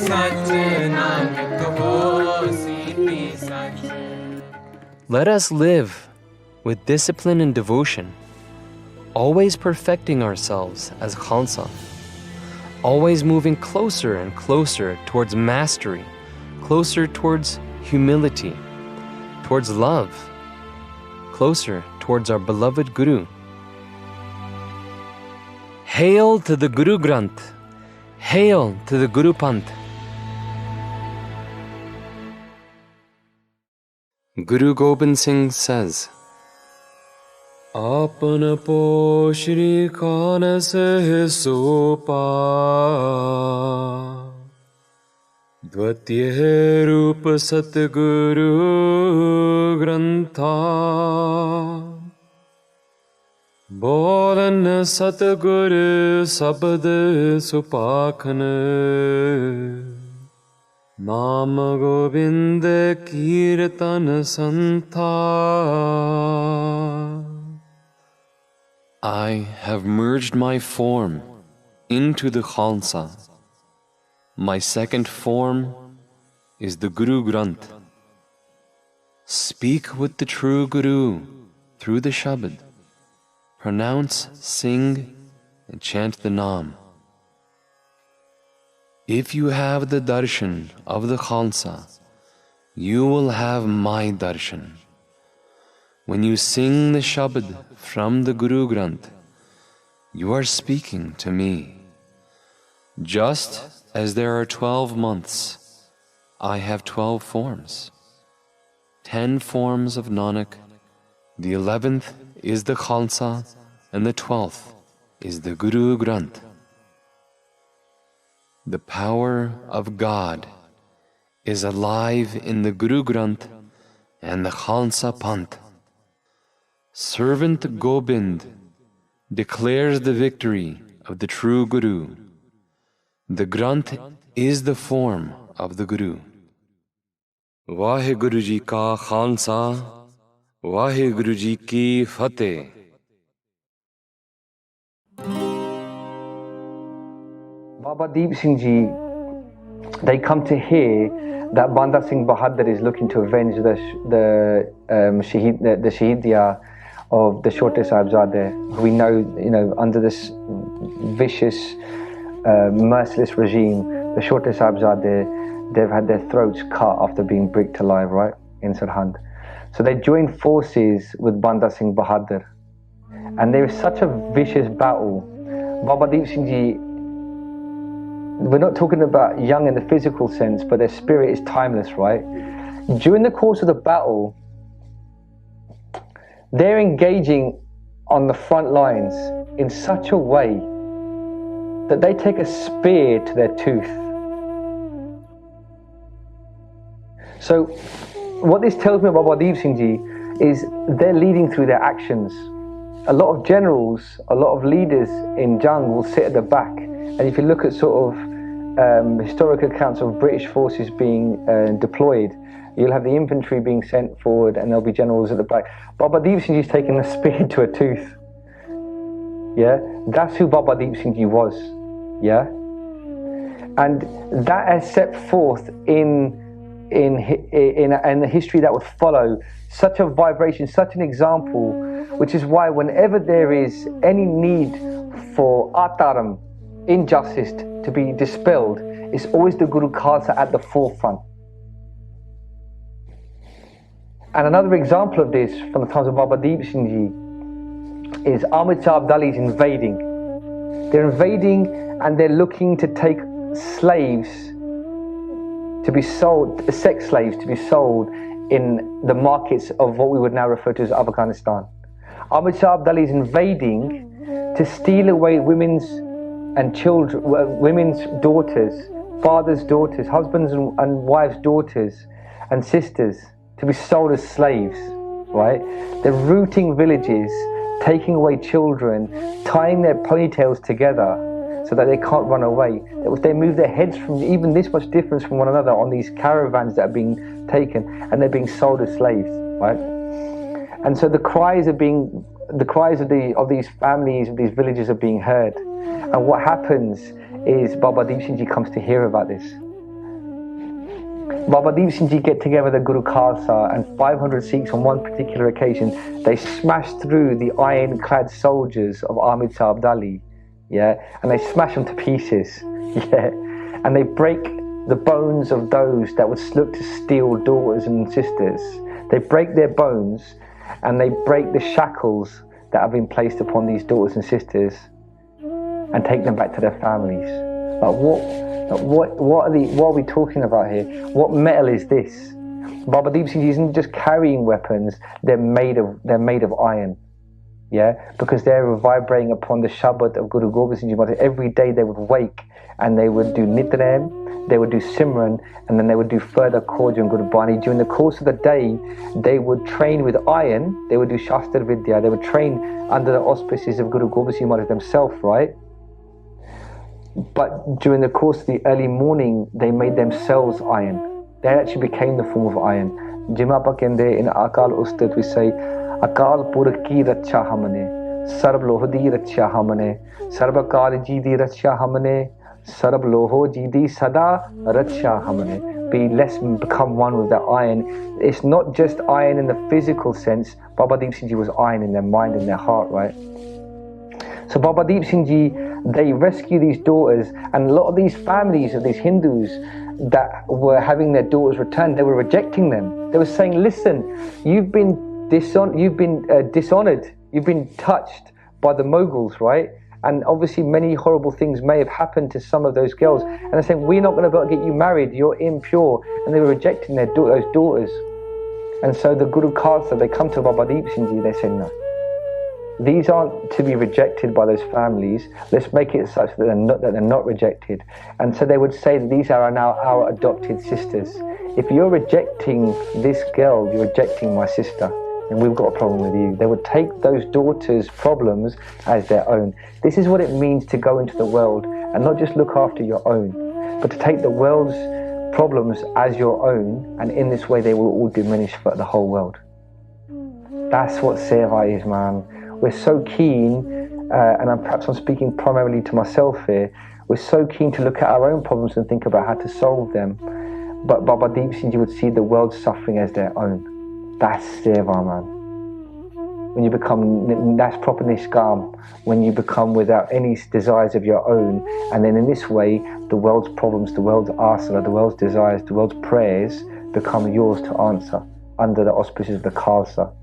सच नानक होसी की सच. Let us live with discipline and devotion, always perfecting ourselves as Khalsa, always moving closer and closer towards mastery, closer towards humility, towards love, closer towards our beloved Guru. Hail to the Guru Granth, hail to the Guru Panth. Guru Gobind Singh says, Apan po Shri Khan se sopa Dvatiya Roop Satguru Grantha Bolan Satgur Sabad Supakhan Naam Gobind Kirtan Santha. I have merged my form into the Khalsa. My second form is the Guru Granth. Speak with the true Guru through the Shabad. Pronounce, sing, and chant the Naam. If you have the darshan of the Khalsa, you will have my darshan. When you sing the Shabad from the Guru Granth, you are speaking to me. Just as there are 12 months, I have 12 forms. 10 forms of Nanak, the 11th is the Khalsa, and the 12th is the Guru Granth. The power of God is alive in the Guru Granth and the Khalsa Panth. Servant Gobind declares the victory of the true Guru. The Granth is the form of the Guru. Waheguru Ji ka Khalsa, Waheguru Ji ki Fateh. Baba Deep Singh Ji, they come to hear that Banda Singh Bahadur is looking to avenge the Shahidiya of the Chote Sahibzade. We know, under this vicious, merciless regime, the Chote Sahibzade, they've had their throats cut after being bricked alive, right, in Sirhind. So they joined forces with Banda Singh Bahadur. And there was such a vicious battle. Baba Deep Singh Ji, we're not talking about young in the physical sense, but their spirit is timeless, right? During the course of the battle, they're engaging on the front lines in such a way that they take a spear to their tooth. So what this tells me about Baba Deep Singh Ji is they're leading through their actions. A lot of generals, a lot of leaders in Jang will sit at the back. And if you look at sort of historic accounts of British forces being deployed, you'll have the infantry being sent forward and there'll be generals at the back. Baba Deep Singh Ji is taking a spear to a tooth. Yeah, that's who Baba Deep Singh Ji was. Yeah, and that has set forth in the history that would follow such a vibration, such an example, which is why whenever there is any need for ataram, injustice, to be dispelled, it's always the Guru Khalsa at the forefront. And another example of this from the times of Baba Deep Singh Ji is Ahmed Shah Abdali's invading. They're invading and they're looking to take slaves to be sold, sex slaves to be sold in the markets of what we would now refer to as Afghanistan. Ahmed Shah Abdali is invading to steal away women's and children, women's daughters, fathers' daughters, husbands and wives' daughters and sisters to be sold as slaves, right? They're rooting villages, taking away children, tying their ponytails together so that they can't run away. If they move their heads from even this much difference from one another on these caravans that are being taken, and they're being sold as slaves, right? And so the cries of these families, of these villages are being heard. And what happens is Baba Deep Singh Ji comes to hear about this. Baba Deep Singh Ji get together the Guru Khalsa and 500 Sikhs on one particular occasion. They smash through the iron-clad soldiers of Ahmed Shah Abdali, yeah, and they smash them to pieces, yeah, and they break the bones of those that would look to steal daughters and sisters. They break their bones and they break the shackles that have been placed upon these daughters and sisters and take them back to their families. Like what are we talking about here? What metal is this? Baba Deep Singh Ji isn't just carrying weapons, they're made of iron. Yeah, because they were vibrating upon the Shabad of Guru Gobind Singh Ji. Every day they would wake and they would do Nitnem, they would do Simran, and then they would do further Korja and Gurbani. During the course of the day, they would train with iron, they would do Shastra Vidya, they would train under the auspices of Guru Gobind Singh Ji themselves, right? But during the course of the early morning, they made themselves iron. They actually became the form of iron. Jimapa Kende in Akal Ustad we say, Akal Purk ki raksha hamne, Sarab Loho di raksha hamne, Sarab Akal ji di raksha hamne, Sarab Loho ji di sada raksha hamne. Let's become one with that iron. It's not just iron in the physical sense. Baba Deep Singh Ji was iron in their mind and their heart, right? So Baba Deep Singh Ji, they rescue these daughters, and a lot of these families of these Hindus that were having their daughters returned, they were rejecting them. They were saying, listen, you've been dishonored, you've been touched by the Mughals, right? And obviously many horrible things may have happened to some of those girls. And they're saying, we're not going to be able to get you married, you're impure. And they were rejecting those daughters. And so the Guru Khalsa, they come to Baba Deep Singh Ji, they say, no. These aren't to be rejected by those families. Let's make it such that they're not rejected. And so they would say that these are now our adopted sisters. If you're rejecting this girl, you're rejecting my sister, and we've got a problem with you. They would take those daughters' problems as their own. This is what it means to go into the world and not just look after your own, but to take the world's problems as your own, and in this way they will all diminish for the whole world. That's what Seva is, man. We're so keen, and perhaps I'm speaking primarily to myself here, we're so keen to look at our own problems and think about how to solve them. But Baba Deep Singh Ji would see the world's suffering as their own. That's Seva, man. When you become, that's proper Nishkam, when you become without any desires of your own, and then in this way, the world's problems, the world's asana, the world's desires, the world's prayers become yours to answer under the auspices of the Khalsa.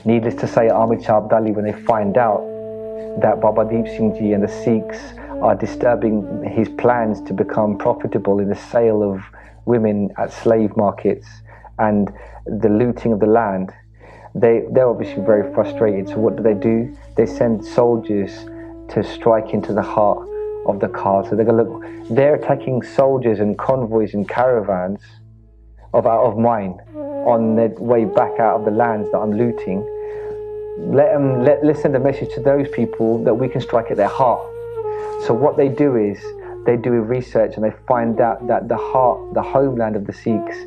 Needless to say, Ahmed Shah Abdali, when they find out that Baba Deep Singh Ji and the Sikhs are disturbing his plans to become profitable in the sale of women at slave markets and the looting of the land, they're obviously very frustrated. So what do? They send soldiers to strike into the heart of the Khalsa. So they're attacking soldiers and convoys and caravans of mine on their way back out of the lands that I'm looting. Let's send a message to those people that we can strike at their heart. So what they do is they do research and they find out that the homeland of the Sikhs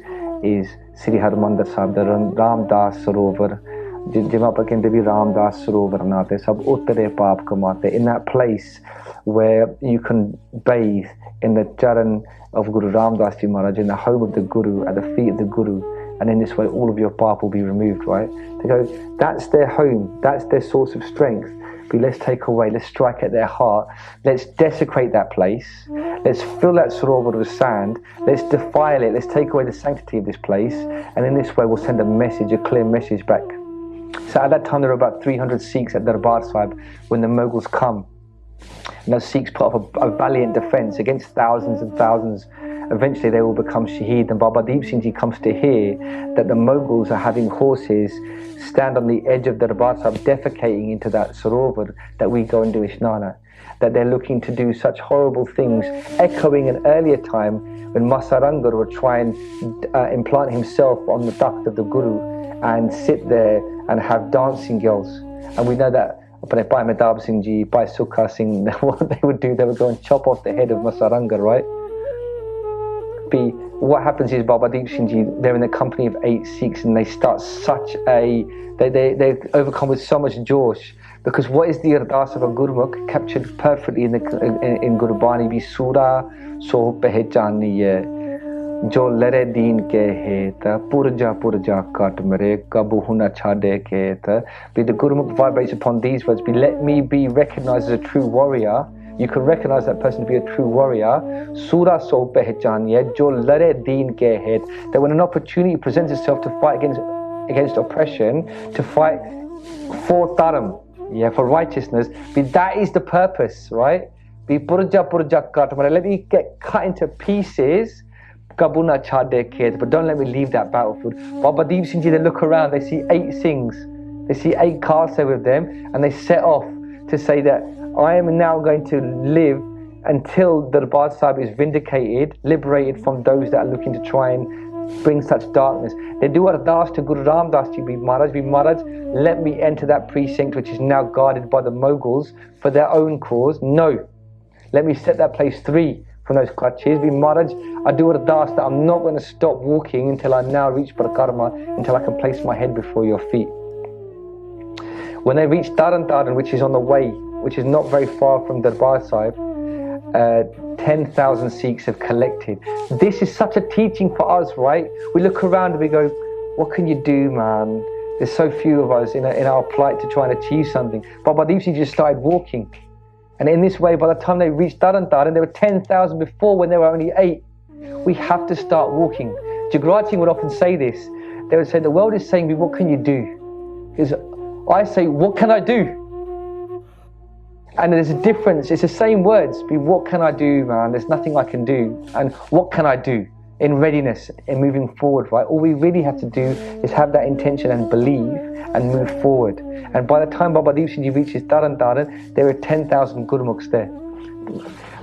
is Sri Harmandir Sahib, the Ramdas Sarovar, Ramdas Sarovar naate, sab uttare paap kamate. In that place where you can bathe in the charan of Guru Ramdas Ji Maharaj, in the home of the Guru, at the feet of the Guru, and in this way all of your paap will be removed, right? They go, that's their home, that's their source of strength. But let's take away, let's strike at their heart, let's desecrate that place, let's fill that sarovar with sand, let's defile it, let's take away the sanctity of this place, and in this way we'll send a message, a clear message back. So at that time there were about 300 Sikhs at Darbar Sahib when the Mughals come. And those Sikhs put up a valiant defence against thousands and thousands. Eventually they will become shaheed, and Baba Deep Singh Ji comes to hear that the Mughals are having horses stand on the edge of the Darbar Sahib, defecating into that sarovar that we go and do Ishnana. That they're looking to do such horrible things, echoing an earlier time when Masarangar would try and implant himself on the takht of the Guru and sit there and have dancing girls. And we know that Bhai Mehtab Singh Ji, Bhai Sukha Singh, what they would do, they would go and chop off the head of Masarangar, right? What happens is Baba Deep Singh Ji, they're in the company of 8 Sikhs and they start they're overcome with so much josh, because what is the ardas of a Gurmukh captured perfectly in Gurbani bi Sura so pehchaniye jo lare deen ke het purja kat mere kabu huna chade ke the Gurmukh vibrates upon these words, let me be recognized as a true warrior. You can recognize that person to be a true warrior. Surah so pehchaniye jo lare deen ke het. That when an opportunity presents itself to fight against oppression, to fight for dharam, for righteousness, that is the purpose, right? Purja kat mere. Let me get cut into pieces. Kabuna chade ke, but don't let me leave that battlefield. Baba Deep Singh Ji, they look around, they see 8 Singhs, they see 8 Khalsa with them, and they set off to say that I am now going to live until the Darbar Sahib is vindicated, liberated from those that are looking to try and bring such darkness. They do ardas to Guru Ramdas Ji Maharaj, let me enter that precinct which is now guarded by the Mughals for their own cause. No, let me set that place free from those clutches. Maharaj, I do ardas that I'm not going to stop walking until I now reach Parakarma, until I can place my head before your feet. When they reach Taran, which is on the way, which is not very far from Darbar Sahib, 10,000 Sikhs have collected. This is such a teaching for us, right? We look around and we go, what can you do, man? There's so few of us in our plight to try and achieve something. Baba Deep Singh just started walking. And in this way, by the time they reached Taran, there were 10,000 before when there were only 8. We have to start walking. Jagrati would often say this. They would say, the world is saying me, what can you do? Because I say, what can I do? And there's a difference. It's the same words. What can I do, man? There's nothing I can do. And what can I do in readiness, in moving forward, right? All we really have to do is have that intention and believe and move forward. And by the time Baba Deep Singh Ji reaches Taran, there are 10,000 Gurmukhs there.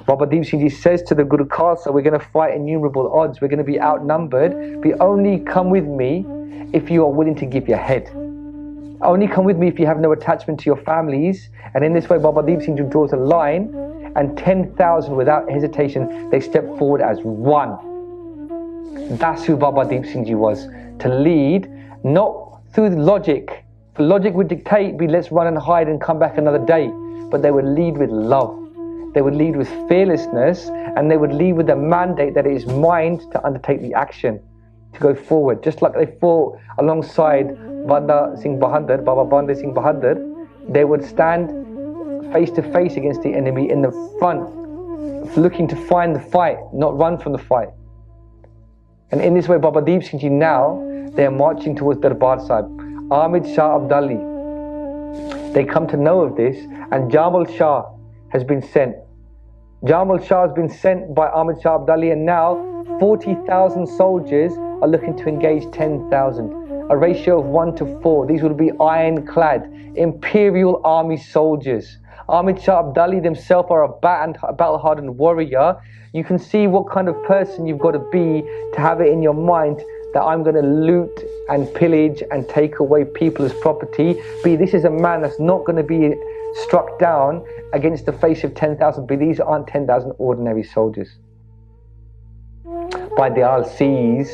Baba Deep Singh Ji says to the Guru Khalsa, we're going to fight innumerable odds. We're going to be outnumbered. But only come with me if you are willing to give your head. Only come with me if you have no attachment to your families. And in this way, Baba Deep Singh Ji draws a line, and 10,000 without hesitation, they step forward as one. That's who Baba Deep Singh Ji was. To lead, not through logic. For logic would dictate, let's run and hide and come back another day. But they would lead with love. They would lead with fearlessness, and they would lead with a mandate that it is mine to undertake the action, to go forward. Just like they fought alongside Banda Singh Bahadur, Baba Banda Singh Bahadur, they would stand face to face against the enemy in the front, looking to find the fight, not run from the fight. And in this way, Baba Deep Singh Ji now, they are marching towards Darbar Sahib. Ahmed Shah Abdali, they come to know of this, and Jamal Shah has been sent Jamal Shah has been sent by Ahmad Shah Abdali, and now 40,000 soldiers are looking to engage 10,000. A ratio of 1 to 4. These will be ironclad imperial army soldiers. Ahmad Shah Abdali themselves are a battle-hardened warrior. You can see what kind of person you've got to be to have it in your mind that I'm going to loot and pillage and take away people's property. B, this is a man that's not going to be struck down against the face of 10,000. B, these aren't 10,000 ordinary soldiers. By the Al sees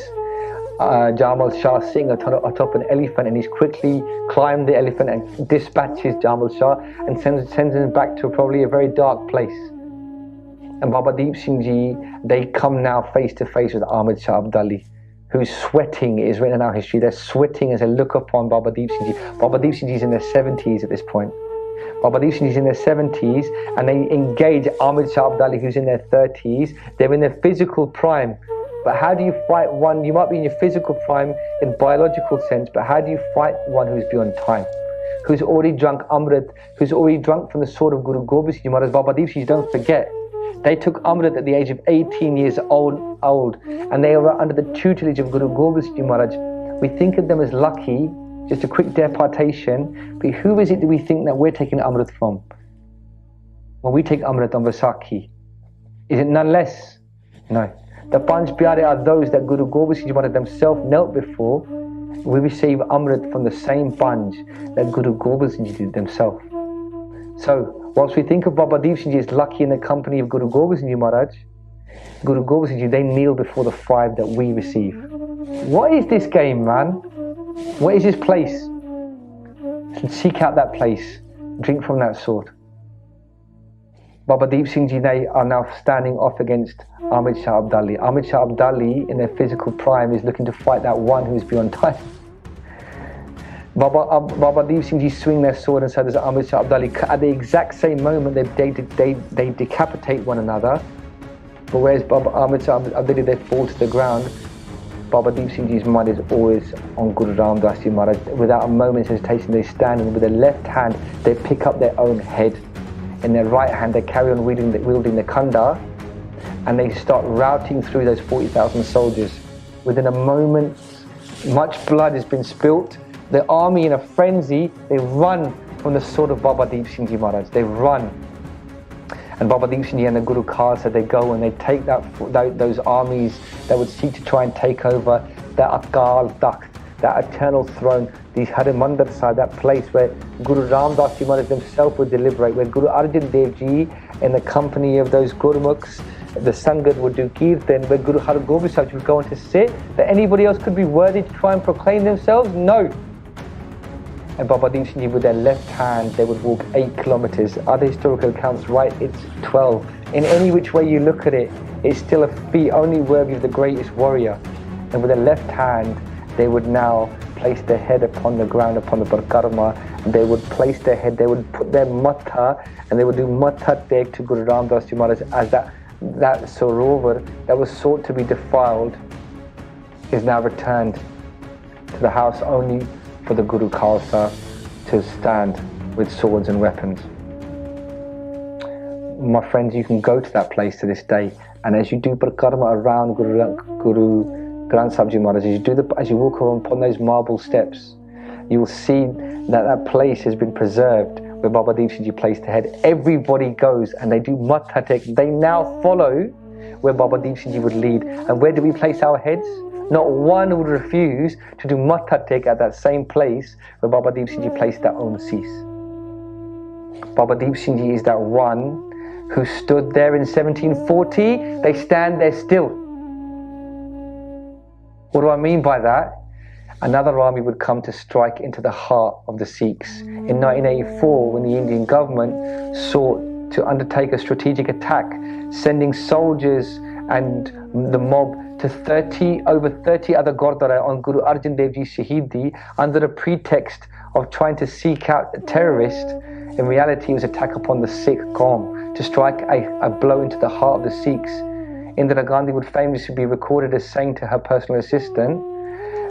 Jamal Shah sitting atop an elephant, and he's quickly climbed the elephant and dispatches Jamal Shah and sends him back to probably a very dark place. And Baba Deep Singh Ji, they come now face to face with Ahmad Shah Abdali, who's sweating. It is written in our history, they're sweating as they look upon Baba Deep Singh Ji. Baba Deep Singh Ji is in their 70s at this point. Baba Deep Singh Ji is in their 70s, and they engage Ahmad Shah Abdali, who's in their 30s. They're in their physical prime. But how do you fight one? You might be in your physical prime in biological sense, but how do you fight one who's beyond time? Who's already drunk Amrit, who's already drunk from the sword of Guru Gobind Singh Maharaj. Baba Deep Singh Ji, don't forget, they took Amrit at the age of 18 years old, and they were under the tutelage of Guru Gobind Singh Maharaj. We think of them as lucky, just a quick departation, but who is it that we think that we're taking Amrit from? When we take Amrit on Vaisakhi, is it none less? No. The Panch Piare are those that Guru Gobind Singh Maharaj themselves knelt before. We receive Amrit from the same Panch that Guru Gobind Singh Ji did themselves. So, whilst we think of Baba Deep Singh Ji as lucky in the company of Guru Gobind Singh Ji Maharaj, Guru Gobind Singh Ji, they kneel before the 5 that we receive. What is this game, man? What is this place? Seek out that place. Drink from that sword. Baba Deep Singh Ji, they are now standing off against Ahmad Shah Abdali. Ahmad Shah Abdali, in their physical prime, is looking to fight that one who is beyond time. Baba Deep Singh Ji swing their sword, and so does Ahmad Shah Abdali. At the exact same moment, they decapitate one another. But whereas Ahmad Shah Abdali, they fall to the ground, Baba Deep Singh Ji's mind is always on Guru Ram Das Ji Maharaj. Without a moment's hesitation, they stand, and with their left hand, they pick up their own head. In their right hand, they carry on wielding the khanda, and they start routing through those 40,000 soldiers. Within a moment, much blood has been spilt. The army, in a frenzy, they run from the sword of Baba Deep Singh Ji Maharaj. They run. And Baba Deep Singh Ji and the Guru Khalsa, they go and they take those armies that would seek to try and take over that Akal Takht, that eternal throne, the Harmandir Sahib, that place where Guru Ram Das Ji Maharaj himself would deliberate, where Guru Arjan Dev Ji, in the company of those Gurmukhs, the Sangat would do Kirtan, where Guru Har Gobind Sahib would go on to sit, that anybody else could be worthy to try and proclaim themselves? No. And Baba Deep Singh Ji, with their left hand, they would walk 8 kilometers. Other historical accounts write it's 12. In any which way you look at it, it's still a feat only worthy of the greatest warrior. And with their left hand, they would now place their head upon the ground, upon the Parkarma, and they would place their head, they would put their matha, and they would do matha tek to Guru Ram Das Ji Maharaj, as that Sarovar that was sought to be defiled is now returned to the house only for the Guru Khalsa to stand with swords and weapons. My friends, you can go to that place to this day, and as you do Parkarma around Guru Granth Sahib Ji Maharaj, as you walk upon those marble steps, you will see that place has been preserved where Baba Deep Singh Ji placed the head. Everybody goes and they do matha tek. They now follow where Baba Deep Singh Ji would lead. And where do we place our heads? Not one would refuse to do matha tek at that same place where Baba Deep Singh Ji placed their own cease. Baba Deep Singh Ji is that one who stood there in 1740. They stand there still. What do I mean by that? Another army would come to strike into the heart of the Sikhs. In 1984, when the Indian government sought to undertake a strategic attack, sending soldiers and the mob to over 30 other Gurdwara on Guru Arjan Dev Ji's Shahidi under the pretext of trying to seek out a terrorist, in reality it was an attack upon the Sikh Qawm, to strike a blow into the heart of the Sikhs. Indira Gandhi would famously be recorded as saying to her personal assistant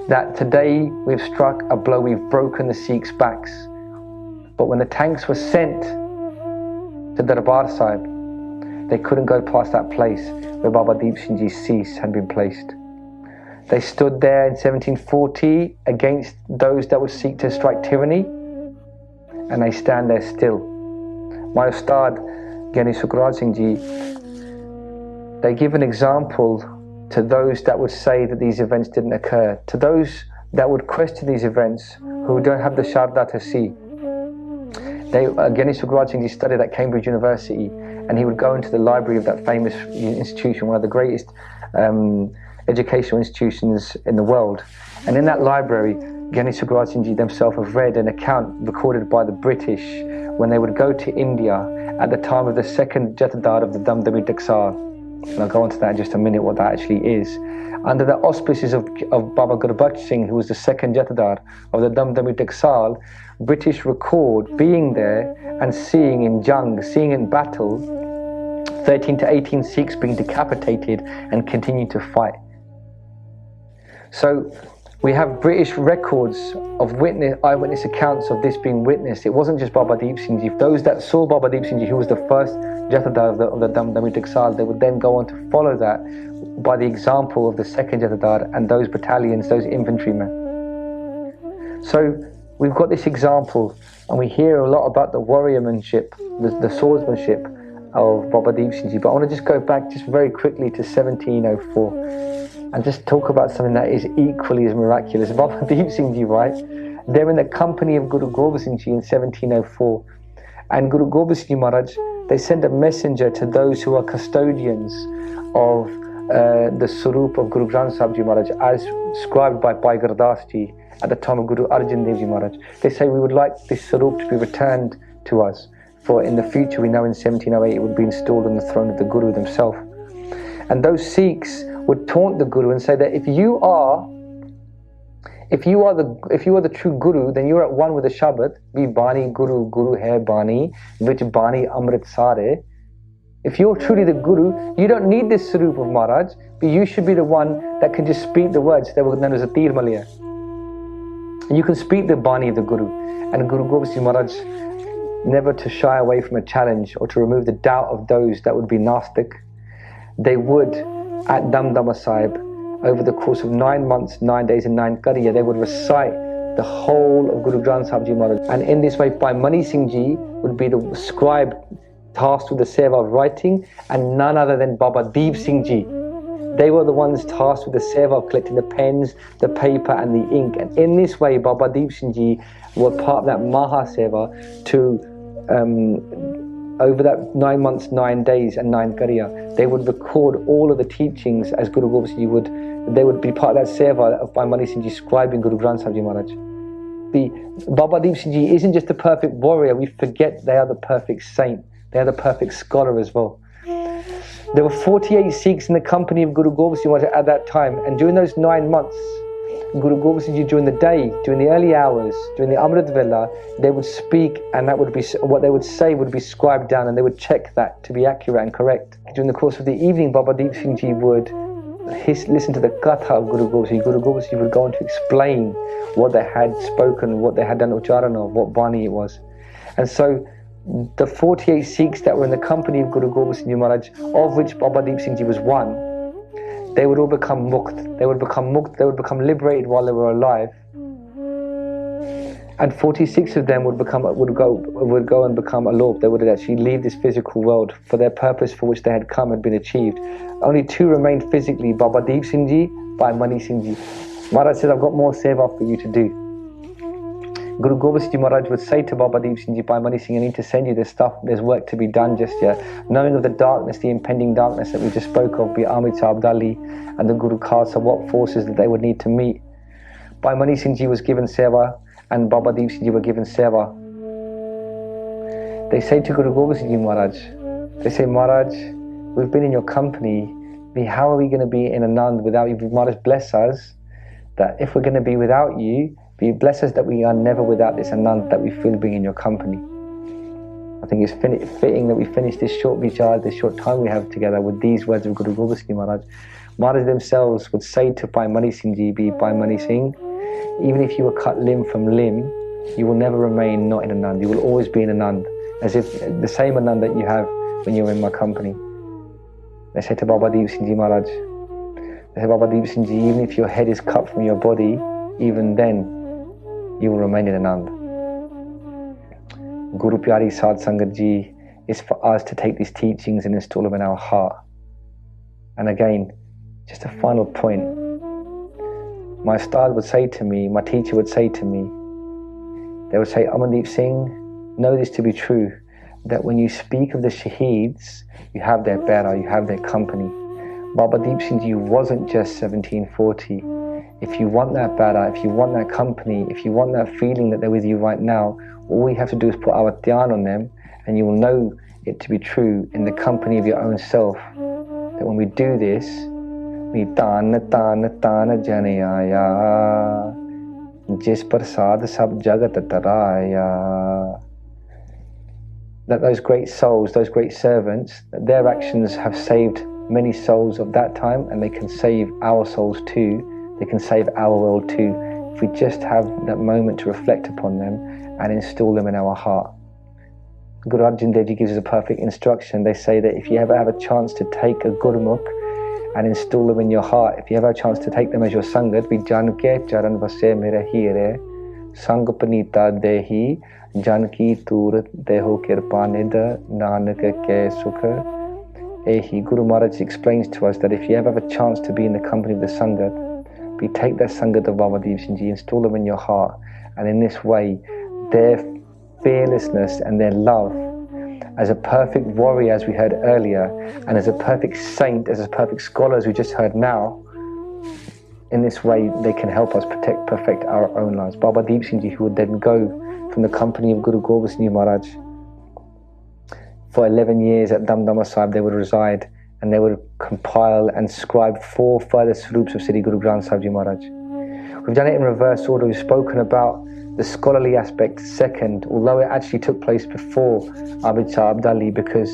that today we've struck a blow, we've broken the Sikhs' backs. But when the tanks were sent to Darbar Sahib, They couldn't go past that place where Baba Deep Singh Ji's cease had been placed. They stood there in 1740 against those that would seek to strike tyranny, and they stand there still. My Ustad, Gyani Sukhram Singh Ji, they give an example to those that would say that these events didn't occur, to those that would question these events who don't have the Sharda to see. Gyani Sukhram Singh Ji studied at Cambridge University, and he would go into the library of that famous institution, one of the greatest educational institutions in the world. And in that library, Gyani Sukhram Singh Ji themselves have read an account recorded by the British when they would go to India at the time of the second Jatadar of the Damdami Taksar. And I'll go on to that in just a minute, what that actually is. Under the auspices of Baba Gurbat Singh, who was the second Jatadar of the Damdami Taksar, British record being there and seeing in jung, seeing in battle, 13 to 18 Sikhs being decapitated and continuing to fight. So we have British records of eyewitness accounts of this being witnessed. It wasn't just Baba Deep Singh Ji. Those that saw Baba Deep Singh Ji, who was the first Jatadar of the Damdami Taksar, they would then go on to follow that by the example of the second Jatadar and those battalions, those infantrymen. So we've got this example, and we hear a lot about the warriormanship, the swordsmanship of Baba Deep Singh Ji. But I want to just go back just very quickly to 1704 and just talk about something that is equally as miraculous. Baba Deep Singh Ji, right? They're in the company of Guru Gobind Singh Ji in 1704. And Guru Gobind Singh Ji Maharaj, they send a messenger to those who are custodians of the Sarup of Guru Granth Sahib Ji Maharaj, as scribed by Bhai Gurdas Ji at the time of Guru Arjan Dev Ji Maharaj. They say, we would like this Sarup to be returned to us, for in the future we know in 1708 it would be installed on the throne of the Guru himself. And those Sikhs would taunt the Guru and say that if you are the true Guru, then you're at one with the Shabad. Be Bani Guru, Guru hai Bani, which Bani Amrit Sare. If you're truly the Guru, you don't need this Sarup of Maharaj, but you should be the one that can just speak the words that were known as a Tir Maliya. And you can speak the Bani of the Guru. And Guru Gobind Singh Maharaj, never to shy away from a challenge or to remove the doubt of those that would be Nastic, they would, at Damdama Sahib, over the course of 9 months, 9 days and 9 qariya, they would recite the whole of Guru Granth Sahib Ji Maharaj. And in this way, Bhai Mani Singh Ji would be the scribe tasked with the seva of writing, and none other than Baba Deep Singh Ji. They were the ones tasked with the seva of collecting the pens, the paper and the ink. And in this way, Baba Deep Singh Ji were part of that Maha Seva to over that 9 months, 9 days and 9 qariya, they would record all of the teachings as Guru Gobind Singh Ji would. They would be part of that seva of Bhai Mani Singh Ji scribing Guru Granth Sahib Ji Maharaj. Baba Deep Singh Ji isn't just a perfect warrior, we forget they are the perfect saint. They are the perfect scholar as well. There were 48 Sikhs in the company of Guru Gobind Singh Maharaj at that time, and during those 9 months, Guru Gobind Singh Ji, during the day, during the early hours, during the Amrit Vela, they would speak, and that would be what they would say would be scribed down, and they would check that to be accurate and correct. During the course of the evening, Baba Deep Singh Ji would listen to the Katha of Guru Gobind Singh. Guru Gobind Singh would go on to explain what they had spoken, what they had done Ucharan of, what Bani it was. And so the 48 Sikhs that were in the company of Guru Gobind Singh Ji Maharaj, of which Baba Deep Singh Ji was one, they would all become mukt. They would become mukt, they would become liberated while they were alive. And 46 of them would go and become alop. They would actually leave this physical world for their purpose for which they had come had been achieved. Only 2 remained physically, Baba Deep Singh Ji, Bhai Mani Singh Ji. Maharaj said, I've got more seva for you to do. Guru Gobind Singh Ji Maharaj would say to Baba Deep Singh Ji, Bhai Mani Singh, I need to send you this stuff, there's work to be done just yet. Knowing of the darkness, the impending darkness that we just spoke of, be Amritsar Abdali and the Guru Khalsa, what forces that they would need to meet. Bhai Mani Singh Ji was given seva, and Baba Deep Singh Ji were given seva. They say to Guru Gobind Singh Ji Maharaj, they say, Maharaj, we've been in your company, how are we going to be in Anand without you? Maharaj, bless us, that if we're going to be without you, bless us that we are never without this Anand that we feel being in your company. I think it's fitting that we finish this short vichar, this short time we have together with these words of Guru Gobind Singh Maharaj. Maharaj themselves would say to Bhai Mani Singh Ji, Bhai Mani Singh, even if you were cut limb from limb, you will never remain not in Anand. You will always be in Anand, as if the same Anand that you have when you're in my company. They say to Baba Deep Singh Ji Maharaj, they say, Baba Deep Singh Ji, even if your head is cut from your body, even then you will remain in Anand. Guru Pyari Sad Sangat Ji is for us to take these teachings and install them in our heart. And again, just a final point. My ustad would say to me, my teacher would say to me, they would say, Amandeep Singh, know this to be true, that when you speak of the Shaheeds, you have their Piara, you have their company. Baba Deep Singh Ji wasn't just 1740. If you want that Piara, if you want that company, if you want that feeling that they're with you right now, all we have to do is put our dhyan on them, and you will know it to be true in the company of your own self. That when we do this, we tana tana tana janayaya, jis prasad sab jagat taraya. That those great souls, those great servants, that their actions have saved many souls of that time, and they can save our souls too. They can save our world too, if we just have that moment to reflect upon them and install them in our heart. Guru Arjan Dev Ji gives us a perfect instruction. They say that if you ever have a chance to take a Gurmukh and install them in your heart, if you ever have a chance to take them as your Sangat, vi janke charan vase mera hire, sang panita dehi, janki turat deho kirpaa nida, nanak ke sukha. Guru Maharaj explains to us that if you ever have a chance to be in the company of the Sangat, we take that Sangat of Baba Deep Singh Ji, install them in your heart, and in this way, their fearlessness and their love as a perfect warrior, as we heard earlier, and as a perfect saint, as a perfect scholar, as we just heard now, in this way, they can help us perfect our own lives. Baba Deep Singh Ji, who would then go from the company of Guru Gobind Singh Ji Maharaj, for 11 years at Damdama Sahib, they would reside, and they would compile and scribe 4 further Swarups of Sri Guru Granth Sahib Ji Maharaj. We've done it in reverse order. We've spoken about the scholarly aspect second, although it actually took place before Abid Shah Abdali, because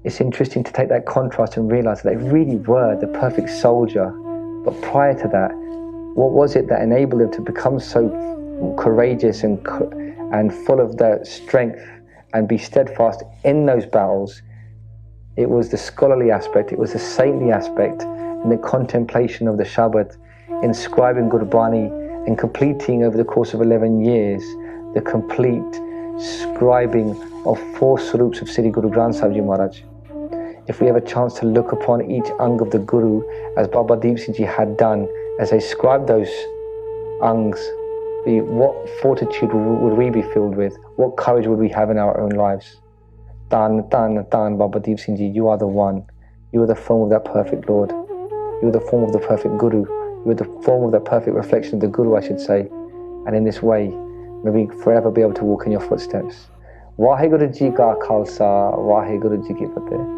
it's interesting to take that contrast and realize that they really were the perfect soldier. But prior to that, what was it that enabled them to become so courageous and full of their strength and be steadfast in those battles? It was the scholarly aspect, it was the saintly aspect, in the contemplation of the Shabad, inscribing Gurbani, and completing over the course of 11 years the complete scribing of 4 Swarups of Sri Guru Granth Sahib Ji Maharaj. If we have a chance to look upon each Ang of the Guru, as Baba Deep Singh Ji had done, as they scribed those Angs, what fortitude would we be filled with? What courage would we have in our own lives? Tan, Tan, Tan, Baba Deep Singh Ji, you are the one. You are the form of that perfect Lord. You are the form of the perfect Guru. You are the form of that perfect reflection of the Guru, I should say. And in this way, may we forever be able to walk in your footsteps. Waheguru Ji ka Khalsa, Waheguru Ji ki Fateh.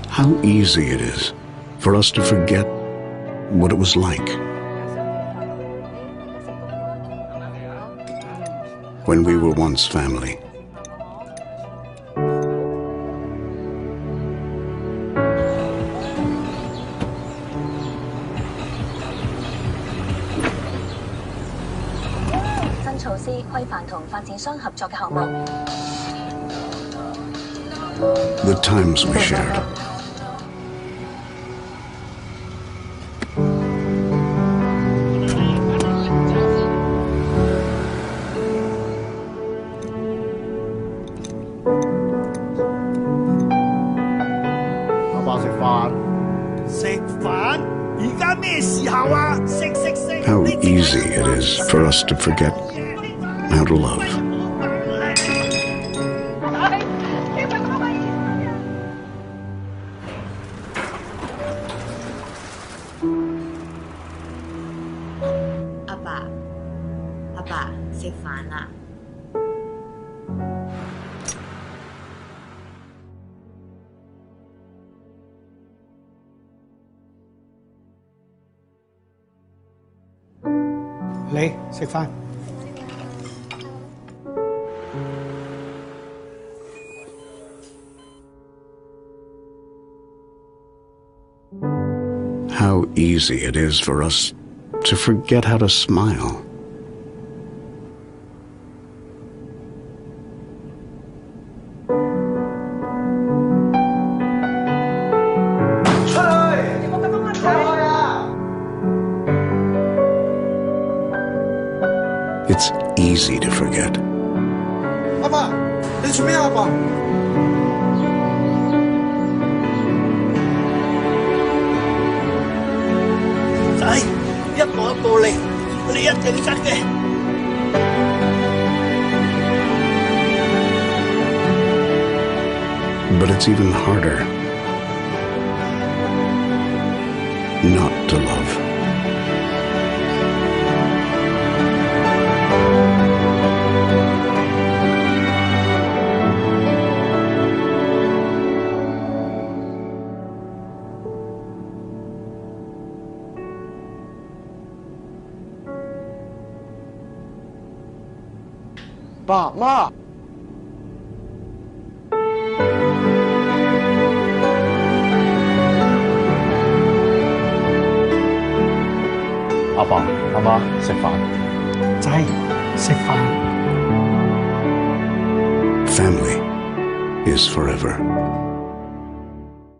How easy it is for us to forget what it was like when we were once family. The times we shared. How easy it is for us to forget how to love. Apaar, 食飯啦。lấy食飯。 How easy it is for us to forget how to smile. It's easy to forget. 阿爸，你做咩啊？阿爸？ 仔，一步一步嚟，你一定得嘅。 But it's even harder not to love. Ba, Ma. Appa, Amma, 食飯。仔，食飯。 Family is forever.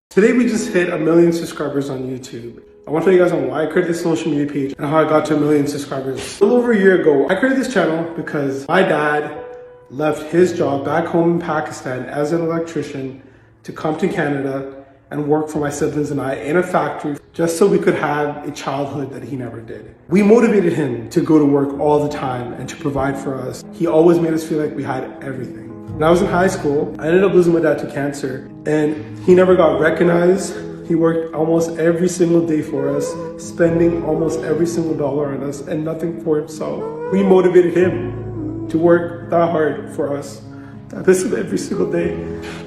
Today we just hit 1 million subscribers on YouTube. I want to tell you guys on why I created this social media page and how I got to 1 million subscribers. A little over a year ago, I created this channel because my dad left his job back home in Pakistan as an electrician to come to Canada and work for my siblings and I in a factory just so we could have a childhood that he never did. We motivated him to go to work all the time and to provide for us. He always made us feel like we had everything. When I was in high school, I ended up losing my dad to cancer and he never got recognized. He worked almost every single day for us, spending almost every single dollar on us and nothing for himself. We motivated him to work that hard for us. I miss him every single day.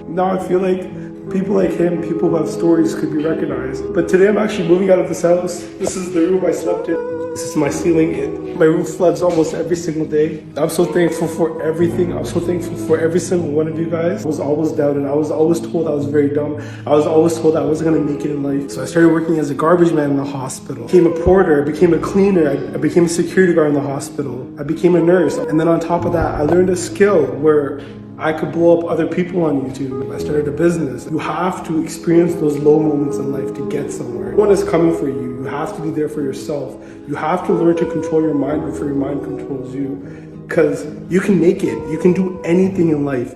Now I feel like people like him, people who have stories, could be recognized. But today I'm actually moving out of this house. This is the room I slept in. This is my ceiling. My room floods almost every single day. I'm so thankful for everything. I'm so thankful for every single one of you guys. I was always doubted. I was always told I was very dumb. I was always told I wasn't gonna make it in life. So I started working as a garbage man in the hospital. I became a porter, I became a cleaner, I became a security guard in the hospital. I became a nurse. And then on top of that, I learned a skill where I could blow up other people on YouTube. I started a business. You have to experience those low moments in life to get somewhere. No one is coming for you. You have to be there for yourself. You have to learn to control your mind before your mind controls you. Because you can make it. You can do anything in life.